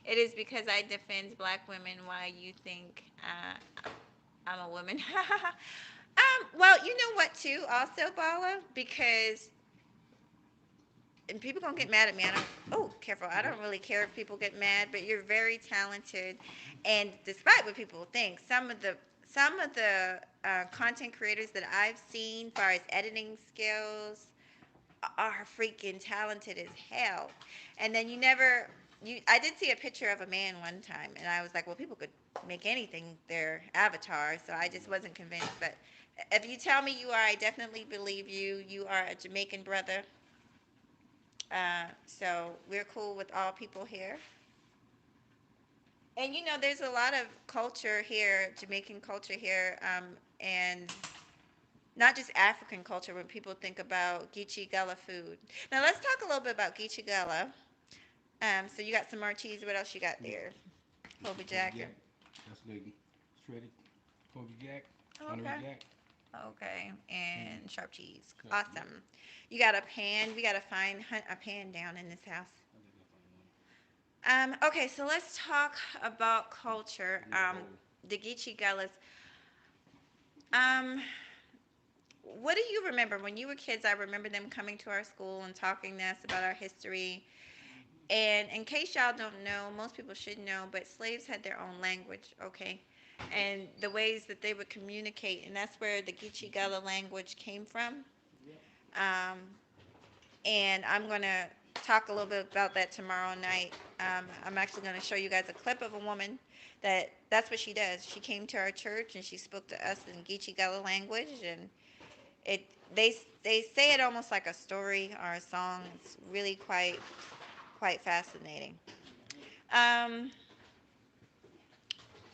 It is because I defend black women. Why you think I'm a woman? Well, you know what too, also, Bala, because and people gonna get mad at me. I don't. Oh, careful! I don't really care if people get mad, but you're very talented, and despite what people think, some of the content creators that I've seen, as far as editing skills, are freaking talented as hell. And then you never. I did see a picture of a man one time, and I was like, well, people could make anything their avatar, so I just wasn't convinced. But if you tell me you are, I definitely believe you. You are a Jamaican brother. So we're cool with all people here. And you know, there's a lot of culture here, Jamaican culture here, and not just African culture when people think about Geechee Gullah food. Now let's talk a little bit about Geechee Gullah. So you got some more cheese. What else you got there? Kobe Jack. Jack. That's like shredded Kobe Jack. Honorary Okay. Jack. Okay, and sharp cheese. Sharp, yeah. Awesome. You got a pan. We got to hunt a pan down in this house. I think I find one. Okay, so let's talk about culture. Give me a bowl. The Geechee Gullahs. Um, what do you remember when you were kids? I remember them coming to our school and talking to us about our history. And in case y'all don't know, most people should know, but slaves had their own language, okay? And the ways that they would communicate, and that's where the Geechee Gullah language came from. Yep. Um, and I'm going to talk a little bit about that tomorrow night. I'm actually going to show you guys a clip of a woman that's what she does. She came to our church and she spoke to us in Geechee Gullah language, and it they say it almost like a story or a song. It's really quite fascinating. Um,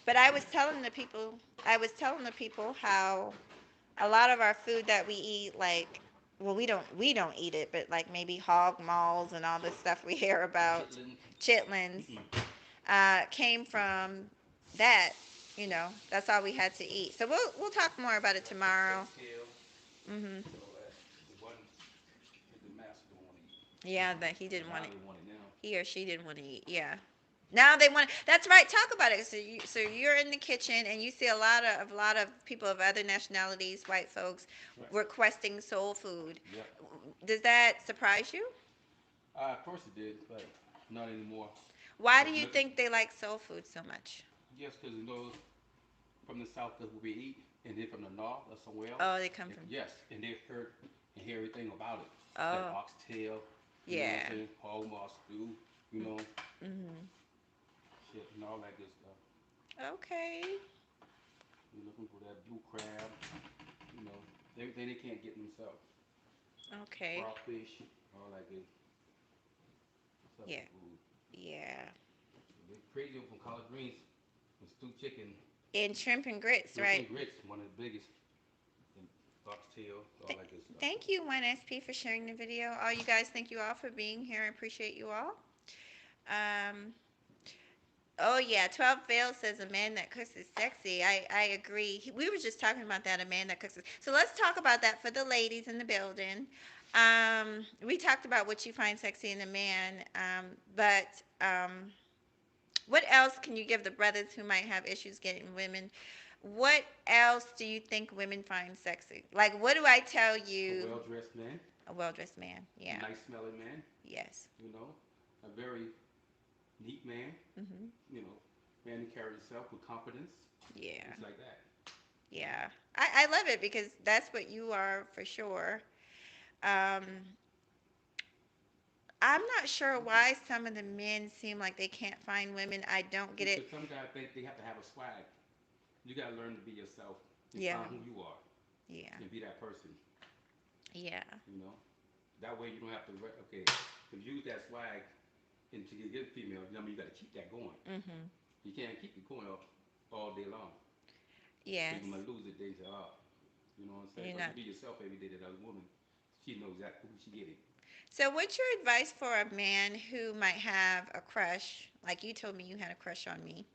but I was telling the people how a lot of our food that we eat, like, well, we don't eat it, but like maybe hog malls and all this stuff we hear about, chitlins, came from that. You know, that's all we had to eat. So we'll talk more about it tomorrow. Tail. Mhm. All that. The one that the master don't want to eat. Yeah, that he didn't Now want to. they want it now. He or she didn't want to eat. Yeah. Now they want. That's right. Talk about it. So you're in the kitchen and you see a lot of people of other nationalities, white folks, Right. requesting soul food. Yep. Does that surprise you? Of course it did, but not anymore. Why do But you look, think they like soul food so much? yes, because you know, from the south that's what we eat, and then from the north or somewhere else. Oh, they come from. Yes, and they've heard and hear everything about it, like Oh, oxtail. You know what yeah. I'm saying? Hog maw stew. You know, Mhm. shit, and all that good stuff. Okay. You're looking for that blue crab. You know, everything they can't get themselves. Okay. Crawfish, all that good stuff Yeah. for food. Yeah. They're crazy from collard greens and stewed chicken, And shrimp and grits, shrimp right? and grits, one of the biggest. And oxtail, all Th- that good stuff. Thank you, 1SP, for sharing the video. All you guys, thank you all for being here. I appreciate you all. Um, Oh yeah, 12 Fail says a man that cooks is sexy. I agree. We were just talking about that, a man that cooks. So let's talk about that for the ladies in the building. We talked about what you find sexy in a man, but what else can you give the brothers who might have issues getting women? What else do you think women find sexy? Like, what do I tell A you? well-dressed man, A well-dressed man. a Yeah. nice smelling man, Yes. you know, a very neat man, Mhm. you know, man who carries himself with confidence, Yeah. things like that. Yeah. I love it because that's what you are for sure. Um, I'm not sure why some of the men seem like they can't find women. I don't get Because it. some guys think they have to have a swag. You gotta learn to be yourself and Yeah. find who you are Yeah. and be that person. Yeah. You know, that way you don't have to. Okay, if you use that swag into you get female, I mean you gotta keep that going. Mhm. You can't keep it going all day long. So Yes. you might lose it. They say, oh, you know what I'm saying? You're But not. you be yourself every day. That other woman, she knows exactly who she getting. So, what's your advice for a man who might have a crush? Like you told me you had a crush on me.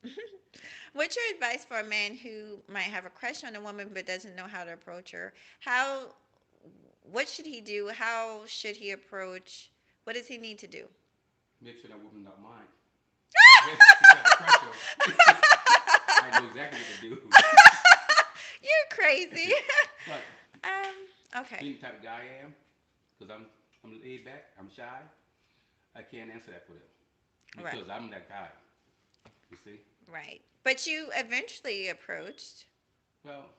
What's your advice for a man who might have a crush on a woman but doesn't know how to approach her? How, what should he do? How should he approach? What does he need to do? Make sure that woman not mine. If you have a crush on, I know exactly what to do. You're crazy. But Okay. being the type of guy I am, because I'm laid back, I'm shy, I can't answer that for them Right. because I'm that guy. You see? Right. But you eventually approached. Well,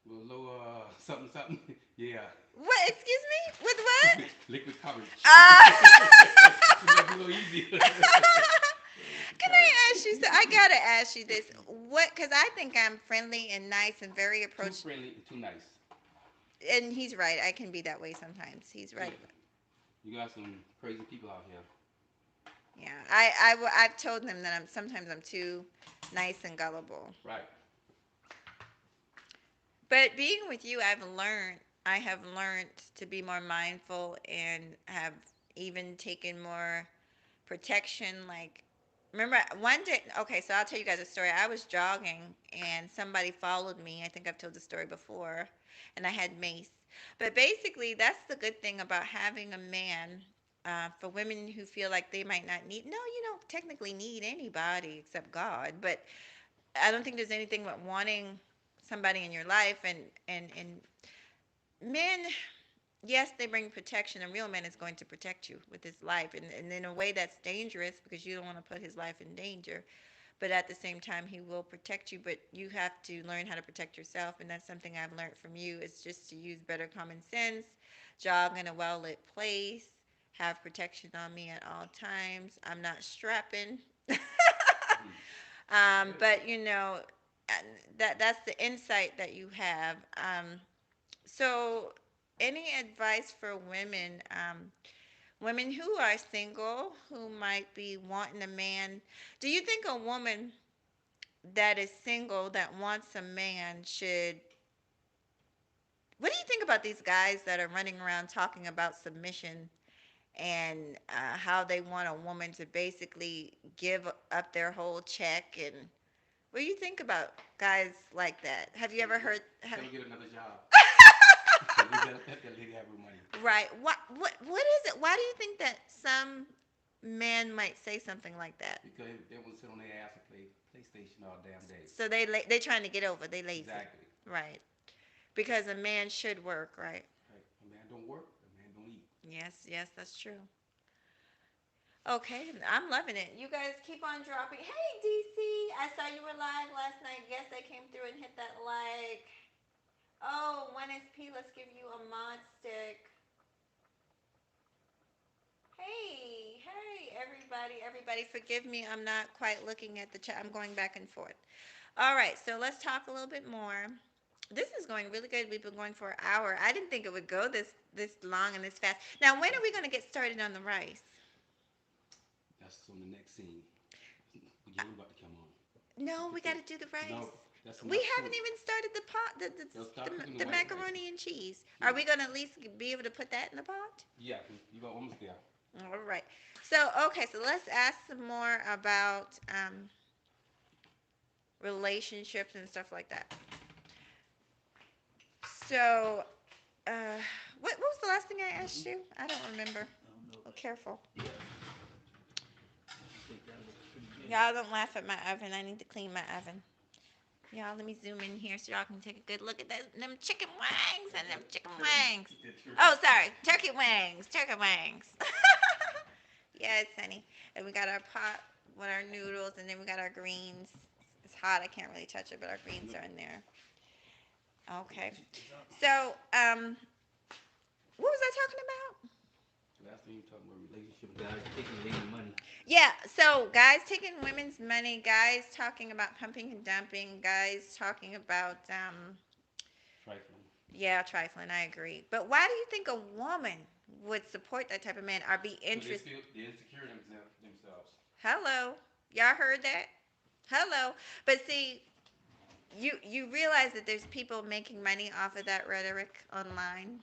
a little something something. Yeah, What? Excuse me? With what? liquid courage. Uh, It might be a little easy. Can I ask you? So I gotta ask you this. What? Because I think I'm friendly and nice and very Too approach. friendly and too nice. And he's right. I can be that way sometimes. He's Yeah, right. you got some crazy people out here. Yeah. I've told them that I'm too nice and gullible. Right. But being with you, I have learned to be more mindful and have even taken more protection. Like, remember one day, okay, so I'll tell you guys a story. I was jogging and somebody followed me. I think I've told the story before, and I had mace. But basically, that's the good thing about having a man. For women who feel like they might not need, no, you don't technically need anybody except God. But I don't think there's anything but wanting somebody in your life, and men, yes, they bring protection. A real man is going to protect you with his life, and in a way that's dangerous because you don't want to put his life in danger. But at the same time, he will protect you. But you have to learn how to protect yourself, and that's something I've learned from you. Is just to use better common sense, jog in a well lit place, have protection on me at all times. I'm not strapping. Mm. But uh, that's the insight that you have. So, any advice for women, women who are single, who might be wanting a man? Do you think a woman that is single that wants a man should? What do you think about these guys that are running around talking about submission and how they want a woman to basically give up their whole check? And what do you think about guys like that? Have you Tell ever her get, heard? tell Have, her get another job. Let that lady have her money. right. What is it? Why do you think that some men might say something like that? Because they want to sit on their ass and play PlayStation all damn day. So they trying to get over. They lazy. Exactly. Right. Because a man should work, right? Right. A man don't work, a man don't eat. Yes, yes, that's true. Okay, I'm loving it. You guys keep on dropping. Hey, DC, I saw you were live last night. Yes, I came through and hit that like. Oh, 1SP, let's give you a mod stick. Hey, everybody, forgive me. I'm not quite looking at the chat. I'm going back and forth. All right, so let's talk a little bit more. This is going really good. We've been going for an hour. I didn't think it would go this long and this fast. Now, when are we going to get started on the rice? That's on the next scene. Again, we about to come on. No, we got to do the rice. No, that's We enough haven't food. even started the pot, They'll start cooking the the white rice. macaroni and cheese. Are Yeah. we going to at least be able to put that in the pot? Yeah, you got almost there. All right. So, okay, so let's ask some more about relationships and stuff like that. So, uh, what was the last thing I asked you? I don't remember. Oh, careful. Y'all don't laugh at my oven. I need to clean my oven. Y'all, let me zoom in here so y'all can take a good look at them chicken wings and them chicken wings. Oh, sorry, turkey wings, turkey wings. Yes, honey. And we got our pot with our noodles, and then we got our greens. It's hot. I can't really touch it, but our greens are in there. Okay. So, what was I talking about? Last thing you talking about relationship guys taking lady money. Yeah, so guys taking women's money, guys talking about pumping and dumping, guys talking about Trifling. yeah, trifling, I agree. But why do you think a woman would support that type of man or be So they interested? feel they're insecure themselves. Hello. Y'all heard that? Hello. But see, you realize that there's people making money off of that rhetoric online,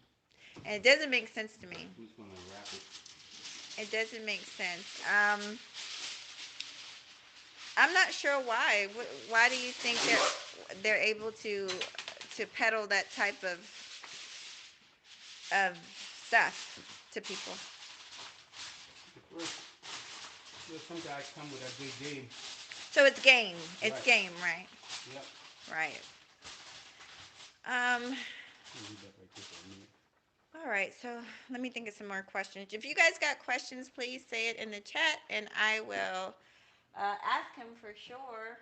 and it doesn't make sense to me. Who's gonna wrap it? It doesn't make sense. I'm not sure why. Why do you think they're able to peddle that type of stuff to people? First, some guys come with a good game. So it's game. It's Right. game, right? Yep. Right. Leave that right there for a minute. All right. So let me think of some more questions. If you guys got questions, please say it in the chat, and I will ask him for sure.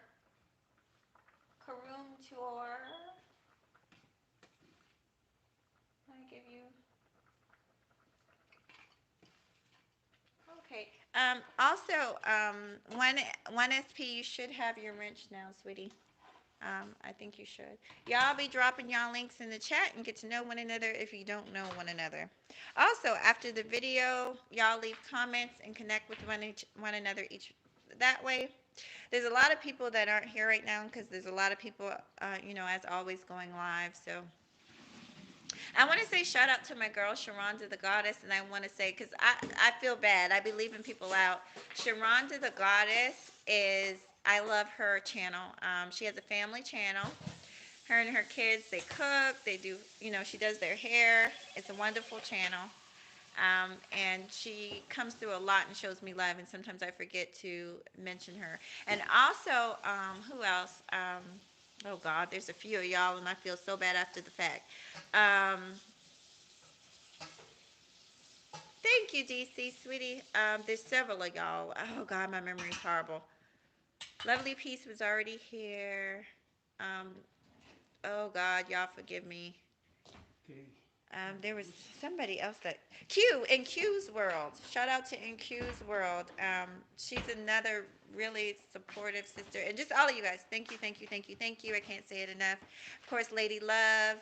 Karoom tour. I give you. Okay. Also, one SP, you should have your wrench now, sweetie. I think you should. Y'all be dropping y'all links in the chat and get to know one another if you don't know one another. Also, after the video, y'all leave comments and connect with one another each that way. There's a lot of people that aren't here right now because there's a lot of people, as always, going live. So I want to say shout out to my girl Sharonda the Goddess, and I want to say because I feel bad. I be leaving people out. Sharonda the Goddess is I love her channel. She has a family channel. Her and her kids, they cook. They do, she does their hair. It's a wonderful channel. And she comes through a lot and shows me love, and sometimes I forget to mention her. And also, who else? Oh God, there's a few of y'all, and I feel so bad after the fact. Um, Thank you, DC, sweetie. There's several of y'all. Oh God, my memory's horrible. Lovely Peace was already here. Um, oh God, y'all forgive me. Okay. There was somebody else that Q in Q's world. Shout out to in Q's world. She's another really supportive sister, and just all of you guys. Thank you, thank you, thank you, thank you. I can't say it enough. Of course, Lady Love,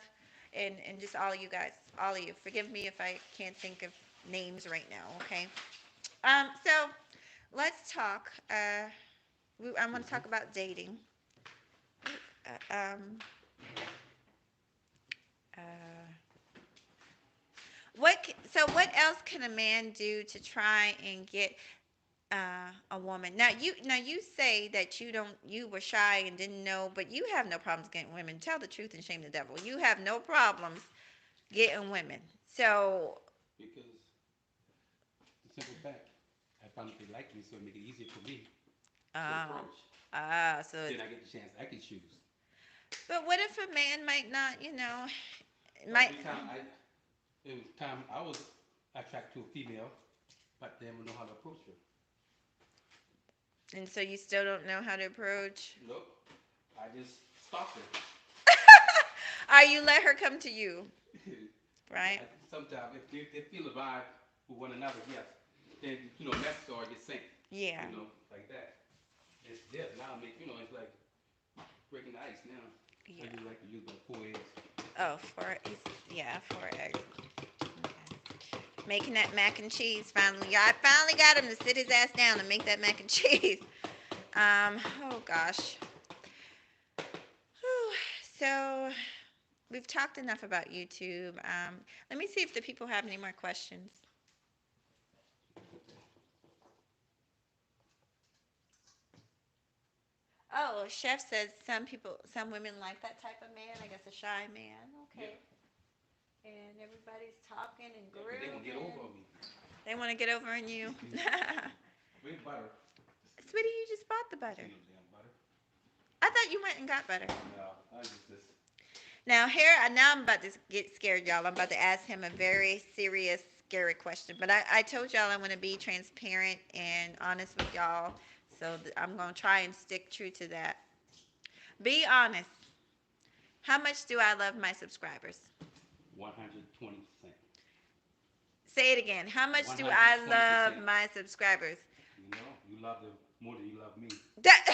and just all of you guys, all of you. Forgive me if I can't think of names right now. Okay. So let's talk. I want to talk about dating. Uh, um, uh, what else can a man do to try and get a woman? Now you say that you were shy and didn't know, but you have no problems getting women. Tell the truth and shame the devil. You have no problems getting women. So Because the simple fact, I found that they like me, so it make it easier for me to uh approach. so Then I get the chance. I can choose. but what if a man might not, might Every time it was time I was attracted to a female, but they don't know how to approach her. and so you still don't know how to approach? Nope. I just stalk her. Or you let her come to you, right? Sometimes if they feel a vibe with one another, yes, then messages are get sent. Yeah. Like that. It's this now it's like breaking the ice now. Yeah. I just like to use my 4 eggs. Oh, yeah, 4 eggs. Okay. Making that mac and cheese finally. I finally got him to sit his ass down and make that mac and cheese. Oh gosh. Whew. So we've talked enough about YouTube. Let me see if the people have any more questions. Oh, chef says some women like that type of man. I guess a shy man. Yeah. Okay. And everybody's talking and Yeah, 'cause they gonna get over grooving. on me. They want to get over on you. With butter. Sweetie, you just bought the This butter. ain't no damn butter. I thought you went and got butter. No, I just this. Now here, now I'm about to get scared, y'all. I'm about to ask him a very serious, scary question. But I told y'all I want to be transparent and honest with y'all. So I'm going to try and stick true to that. Be honest. How much do I love my subscribers? 120%. Say it again. How much do I love 120%. my subscribers? You know, you love them more than you love me. That,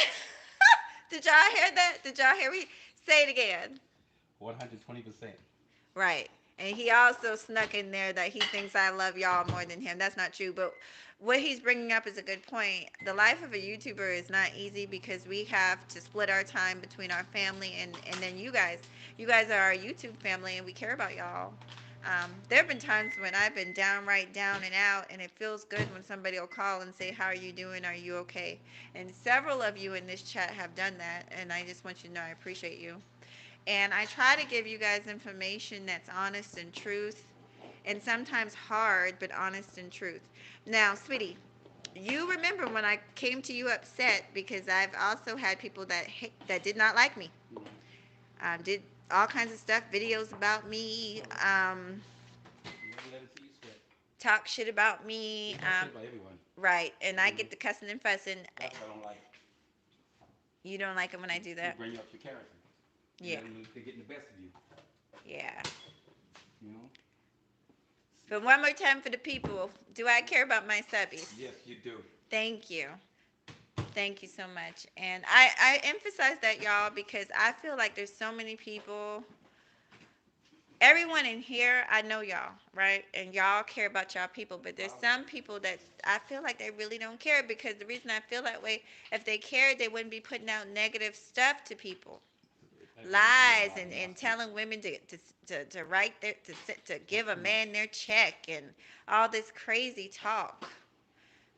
did y'all hear that? Did y'all hear me? Say it again. 120%. Right. And he also snuck in there that he thinks I love y'all more than him. That's not true. But what he's bringing up is a good point. The life of a YouTuber is not easy because we have to split our time between our family and then you guys. You guys are our YouTube family and we care about y'all. There have been times when I've been downright down and out, and it feels good when somebody will call and say, "How are you doing? Are you okay?" And several of you in this chat have done that, and I just want you to know I appreciate you. And I try to give you guys information that's honest and truth, and sometimes hard, but honest and truth. Now, sweetie, you remember when I came to you upset because I've also had people that did not like me, Mm-hmm. did all kinds of stuff, videos about me, You never let it see you sweat. talk shit about me, They talk shit about everyone. right? And I Mm-hmm. get the cussing and fussing. That's what I don't like. You don't like it when I do You that? bring up your character. Yeah, They're getting the best of you. yeah. You know? But one more time for the people, do I care about my subbies? Yes, you do. Thank you. Thank you so much. And I emphasize that, y'all, because I feel like there's so many people. Everyone in here, I know y'all, right? And y'all care about y'all people, but there's some people that I feel like they really don't care because the reason I feel that way, if they cared, they wouldn't be putting out negative stuff to people. Lies and telling women to write to give a man their check and all this crazy talk.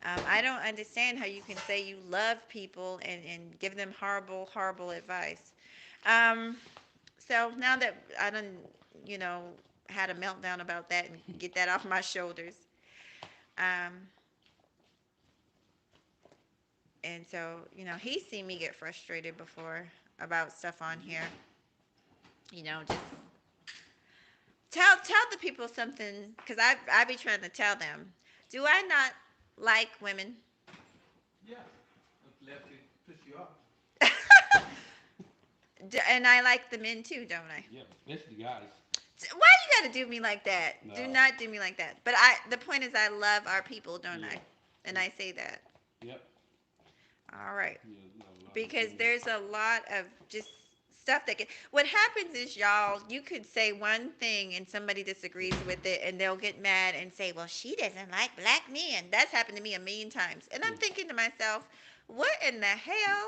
I don't understand how you can say you love people and give them horrible advice. Um, so now that I done, you know, had a meltdown about that and get that off my shoulders. Um, and so, he's seen me get frustrated before about stuff on here. Just tell the people something because I be trying to tell them. Do I not like women? Yeah. I'm left to piss you off. And I like the men too, don't I? Yeah, especially guys. Why you gotta do me like that? No. Do not do me like that. But the point is, I love our people, don't Yeah. I? And I say that. Yep. All right. Yeah, love a lot of Because people. there's a lot of just stuff that what happens is, y'all, you could say one thing and somebody disagrees with it and they'll get mad and say, well, she doesn't like black men. That's happened to me a million times. And I'm thinking to myself, what in the hell?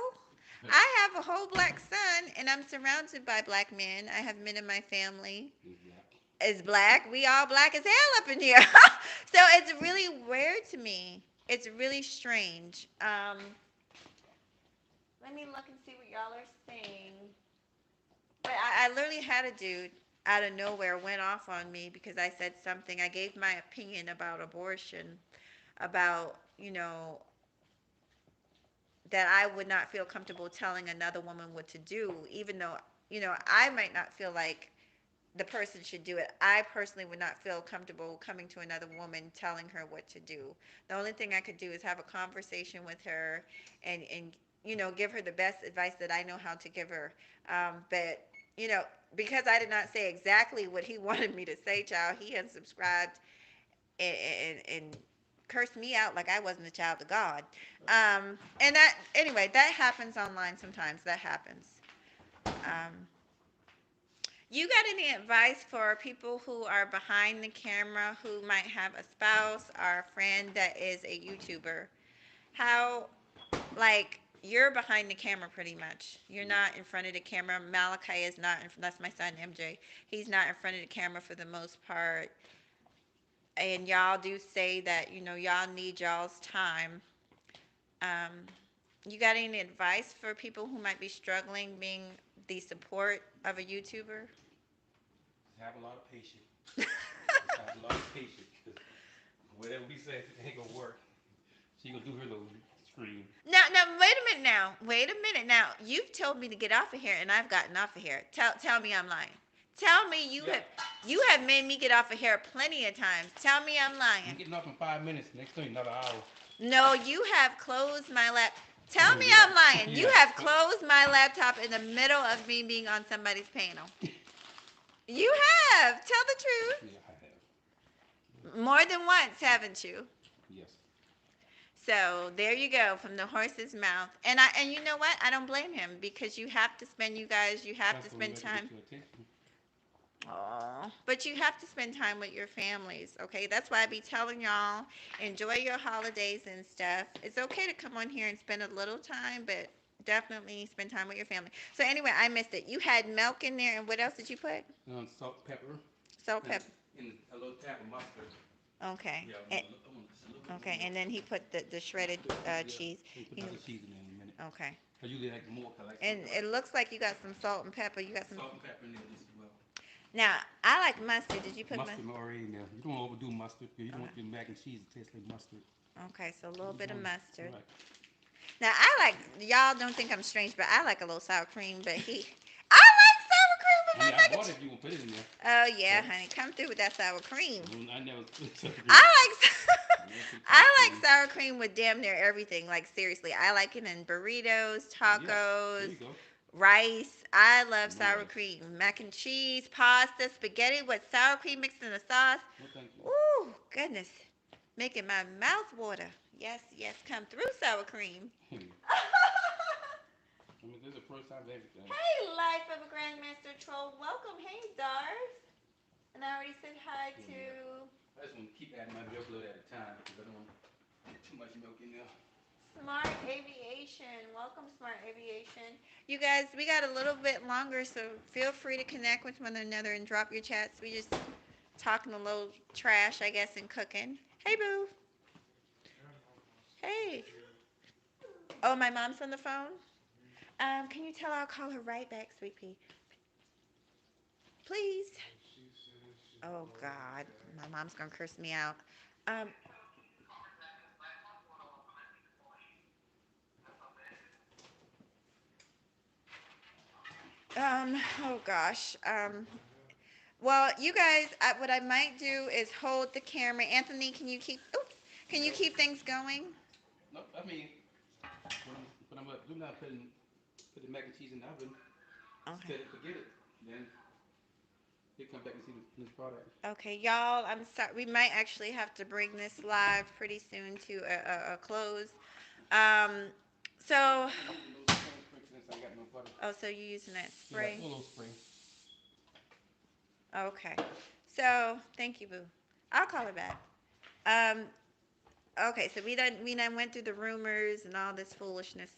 I have a whole black son and I'm surrounded by black men. I have men in my family. He's black. Is black. We all black as hell up in here. So it's really weird to me. It's really strange. Let me look and see what y'all are saying. But I literally had a dude out of nowhere went off on me because I said something. I gave my opinion about abortion, about, that I would not feel comfortable telling another woman what to do, even though, I might not feel like the person should do it. I personally would not feel comfortable coming to another woman telling her what to do. The only thing I could do is have a conversation with her and give her the best advice that I know how to give her. But because I did not say exactly what he wanted me to say, child, he unsubscribed and cursed me out like I wasn't a child of God. And that anyway, that happens online sometimes. That happens. Um, you got any advice for people who are behind the camera who might have a spouse or a friend that is a YouTuber? How, like, you're behind the camera pretty much. You're not in front of the camera. Malachi is not, that's my son MJ. He's not in front of the camera for the most part. And y'all do say that, y'all need y'all's time. Um, You got any advice for people who might be struggling being the support of a YouTuber? Have a lot of patience. Just have a lot of patience. 'Cause whatever we say, it ain't gonna work. She gonna do her little scream. Now, wait a minute now. Wait a minute now. You've told me to get off of here, and I've gotten off of here. Tell me I'm lying. Tell me Yeah. you have made me get off of here plenty of times. Tell me I'm I'm lying. getting off in 5 minutes. Next thing, another hour. No, you have closed my lap. Tell me Yeah. I'm lying. You Yeah. have closed my laptop in the middle of me being on somebody's panel. You have. Tell the truth. Yeah, I have. More than once, haven't you? Yes. So there you go, from the horse's mouth. And you know what? I don't blame him because you have to spend, you guys, you have to That's what we spend got to time. get your attention. Oh, but you have to spend time with your families, okay? That's why I be telling y'all, enjoy your holidays and stuff. It's okay to come on here and spend a little time, but definitely spend time with your family. So anyway, I missed it. You had milk in there, and what else did you put? Salt, pepper, Salt, and, pepper. and a little tap of mustard. Okay. Yeah, And, I want just a little bit okay, more. and then he put the shredded cheese. You put You, the cheese in there in a minute. okay. I usually like more. I like And it looks like you got some salt and pepper. You got some. salt and pepper in there just as well. Now, I like mustard. Did you put Mustard already in there. You don't overdo mustard. You don't want your mac and cheese to taste like mustard. Okay, so a little bit of mustard. Right. Now, I like, y'all don't think I'm strange, but I like a little sour cream, but I like sour cream with my I mac and bought it cheese. if you want to put it in there. Oh, yeah, honey. Come through with that sour cream. I never put sour cream. I like, I like cream. sour cream with damn near everything. Like, seriously. I like it in burritos, Yeah, there tacos, you go. rice. I love sour Nice. cream. Mac and cheese, pasta, spaghetti with sour cream mixed in a sauce. Well, thank you. Ooh, goodness. Making my mouth water. Yes, yes. Come through, sour cream. I mean, this is the first time of everything. Hey, Life of a Grandmaster Troll. Welcome. Hey, Zars. And I already said hi to... I just want to keep adding my milk a little at a time because I don't want to get too much milk in there. Smart Aviation. Welcome, Smart Aviation. You guys, we got a little bit longer, so feel free to connect with one another and drop your chats. We just talking a little trash, I guess, and cooking. Hey, boo. Hey. Oh, my mom's on the phone? Can you tell her I'll call her right back, sweet pea? Please. Oh, God. My mom's going to curse me out. Um, oh, gosh. Well, you guys, what I might do is hold the camera. Anthony, can you keep things going? No, I mean, when I'm do not put the mac and cheese in the oven, Okay. set it, forget it. Then you come back and see the finished product. Okay, y'all, I'm sorry. We might actually have to bring this live pretty soon to a close. So, oh, so you're using that spray? Yeah, a little spray. Okay. So, thank you, boo. I'll call her back. Um, okay, so we done went through the rumors and all this foolishness.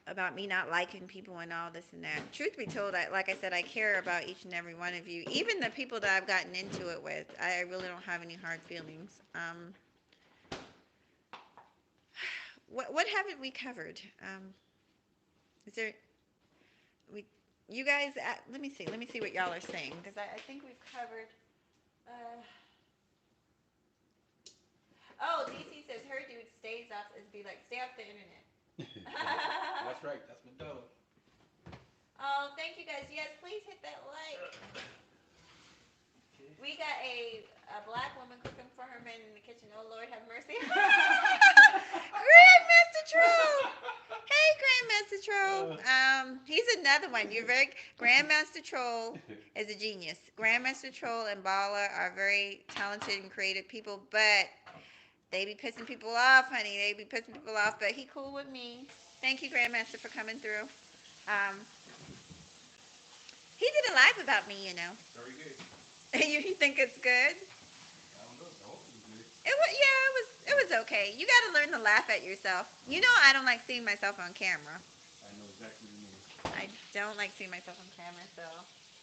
About me not liking people and all this and that. Truth be told, like I said, I care about each and every one of you. Even the people that I've gotten into it with, I really don't have any hard feelings. What haven't we covered? Is there you guys? Let me see what y'all are saying because I think we've covered. Oh, DC says her dude stays off stay off the internet. That's right. That's my dog. Oh, thank you guys. Yes, please hit that like. We got a black woman cooking for her man in the kitchen. Oh, Lord, have mercy. Grandmaster Troll. Hey, Grandmaster Troll. He's another one. Grandmaster Troll is a genius. Grandmaster Troll and Bala are very talented and creative people, but they be pissing people off, honey. They be pissing people off, but he cool with me. Thank you, Grandmaster, for coming through. He did a live about me, you know. Very good. You think it's good? I don't know. I hope it was good. It was okay. You got to learn to laugh at yourself. You know I don't like seeing myself on camera. I know exactly what you mean. I don't like seeing myself on camera, so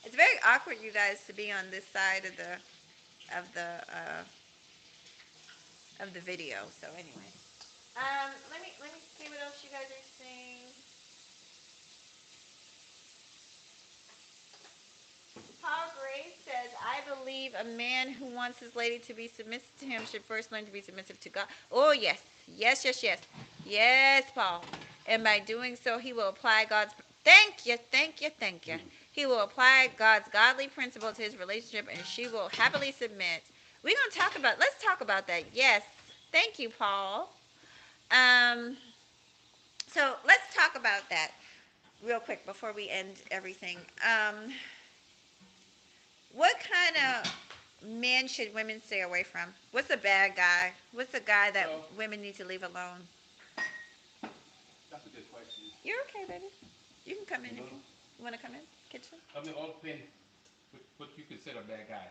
it's very awkward, you guys, to be on this side of the of the video. So anyway, let me see what else you guys are saying. Paul Gray says, I believe a man who wants his lady to be submissive to him should first learn to be submissive to God. Oh, yes. Yes, yes, yes. Yes, Paul. And by doing so, he will apply God's. Thank you, thank you, thank you. He will apply God's godly principle to his relationship, and she will happily submit. We're going to talk about, let's talk about that. Yes. Thank you, Paul. Um, so let's talk about that real quick before we end everything. What kind of men should women stay away from? What's a bad guy? What's a guy that women need to leave alone? That's a good question. You're okay, baby. You can come in if you want to come in. Kitchen? I mean, all depends what you consider a bad guy.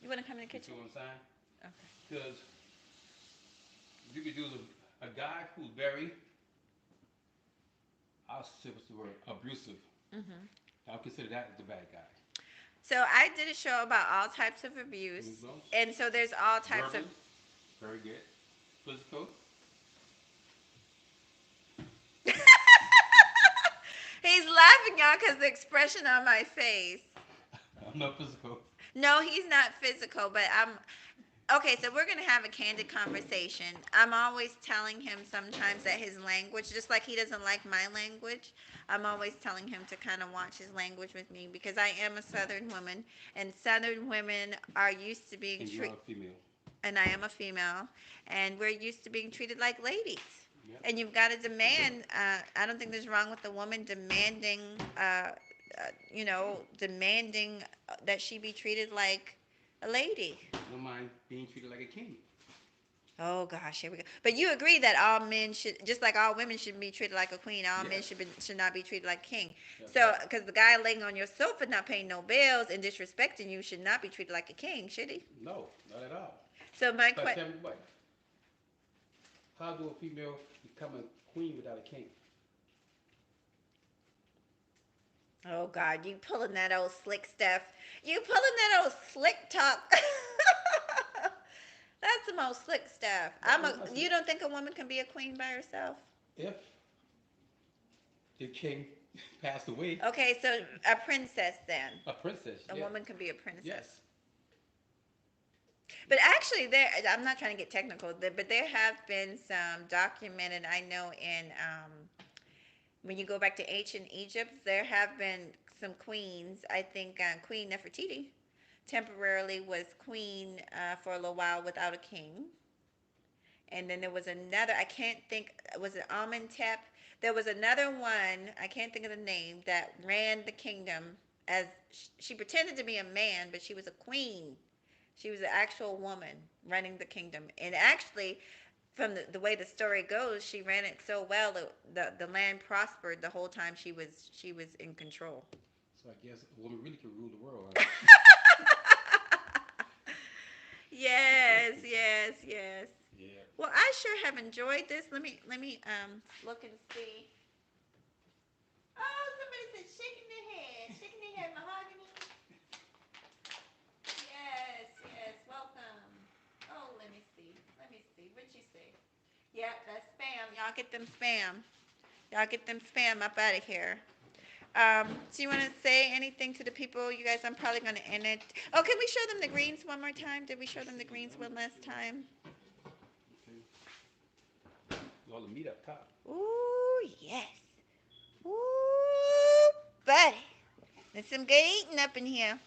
You want to come in the You kitchen? see what I'm saying? Okay. Because you could use a guy who's very, I'll say what's the word, abusive. Mm-hmm. I'll consider that the bad guy. So I did a show about all types of abuse, and so there's all types Verbal, very good. Physical. He's laughing, y'all, because the expression on my face. I'm not physical. No, he's not physical, but I'm. Okay, so we're going to have a candid conversation. I'm always telling him sometimes that his language, just like he doesn't like my language, I'm always telling him to kind of watch his language with me because I am a Southern woman, and Southern women are used to being treated. And you're a female. And I am a female, and we're used to being treated like ladies. Yep. And you've got to demand. I don't think there's wrong with the woman demanding, demanding that she be treated like a lady. I don't mind being treated like a king. Oh gosh, here we go. But you agree that all men should, just like all women should be treated like a queen, all men should not be treated like a king. That's So, right. because the guy laying on your sofa not paying no bills and disrespecting you should not be treated like a king, should he? No, not at all. So my But question. tell me what? How do a female become a queen without a king? Oh God, you pulling that old slick stuff. You pulling that old slick talk. That's the most slick stuff. You don't think a woman can be a queen by herself? If the king passed away. Okay, so a princess then. A princess. A woman can be a princess. Yes. But actually, I'm not trying to get technical, but there have been some documented, I know, in when you go back to ancient Egypt, there have been some queens. I think Queen Nefertiti temporarily was queen for a little while without a king. And then there was another, I can't think, was it Amenhotep? There was another one, I can't think of the name, that ran the kingdom as, she pretended to be a man, but she was a queen. She was an actual woman running the kingdom. And actually, from the way the story goes, she ran it so well that the land prospered the whole time she was in control. So I guess a woman really can rule the world. Yes, yes, yes. Yeah. Well, I sure have enjoyed this. Let me look and see. Oh, somebody said shaking their head, mahogany. Yes, yes, welcome. Oh, let me see. What'd you say? Yeah, that's spam. Y'all get them spam. Up out of here. Do you want to say anything to the people? You guys, I'm probably going to end it. Oh, can we show them the greens one more time? Did we show them the greens one last time? Okay. All the meat up top. Ooh, yes. Ooh, buddy. There's some good eating up in here.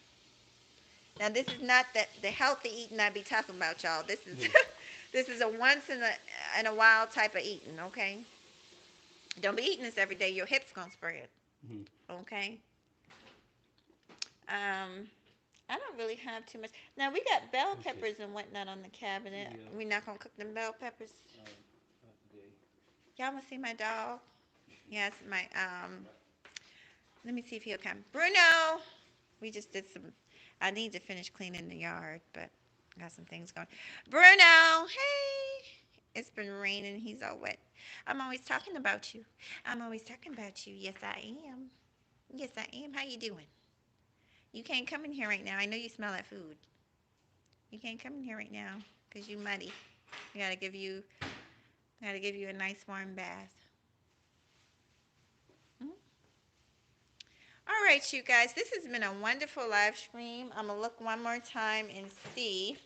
Now, this is not the healthy eating I be talking about, y'all. This is this is a once in a while type of eating, okay? Don't be eating this every day. Your hips gonna spread. Mm-hmm. Okay. I don't really have too much. Now we got bell peppers and whatnot on the cabinet. Yeah. We're not gonna cook them bell peppers. Y'all wanna see my dog? Yes, my Let me see if he'll come. Bruno. We just did some. I need to finish cleaning the yard, but I got some things going. Bruno, hey. It's been raining. He's all wet. I'm always talking about you. Yes, I am. How you doing? You can't come in here right now. I know you smell that food. You can't come in here right now. because you muddy. I gotta give you a nice warm bath. Hmm? All right, you guys, this has been a wonderful live stream. I'm gonna look one more time and see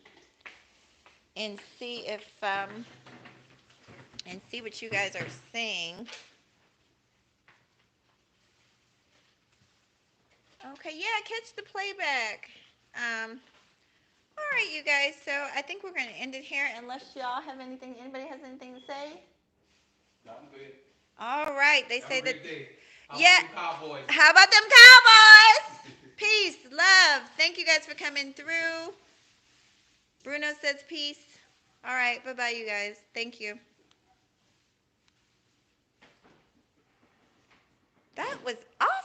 if and see what you guys are saying. Okay, yeah, catch the playback. All right, you guys. So I think we're gonna end it here, unless y'all have anything. Anybody has anything to say? No, I'm good. All right. They Have say a that. great day. How Yeah. about them Cowboys? How about them Cowboys? Peace, love. Thank you guys for coming through. Bruno says peace. All right. Bye bye, you guys. Thank you. That was awesome.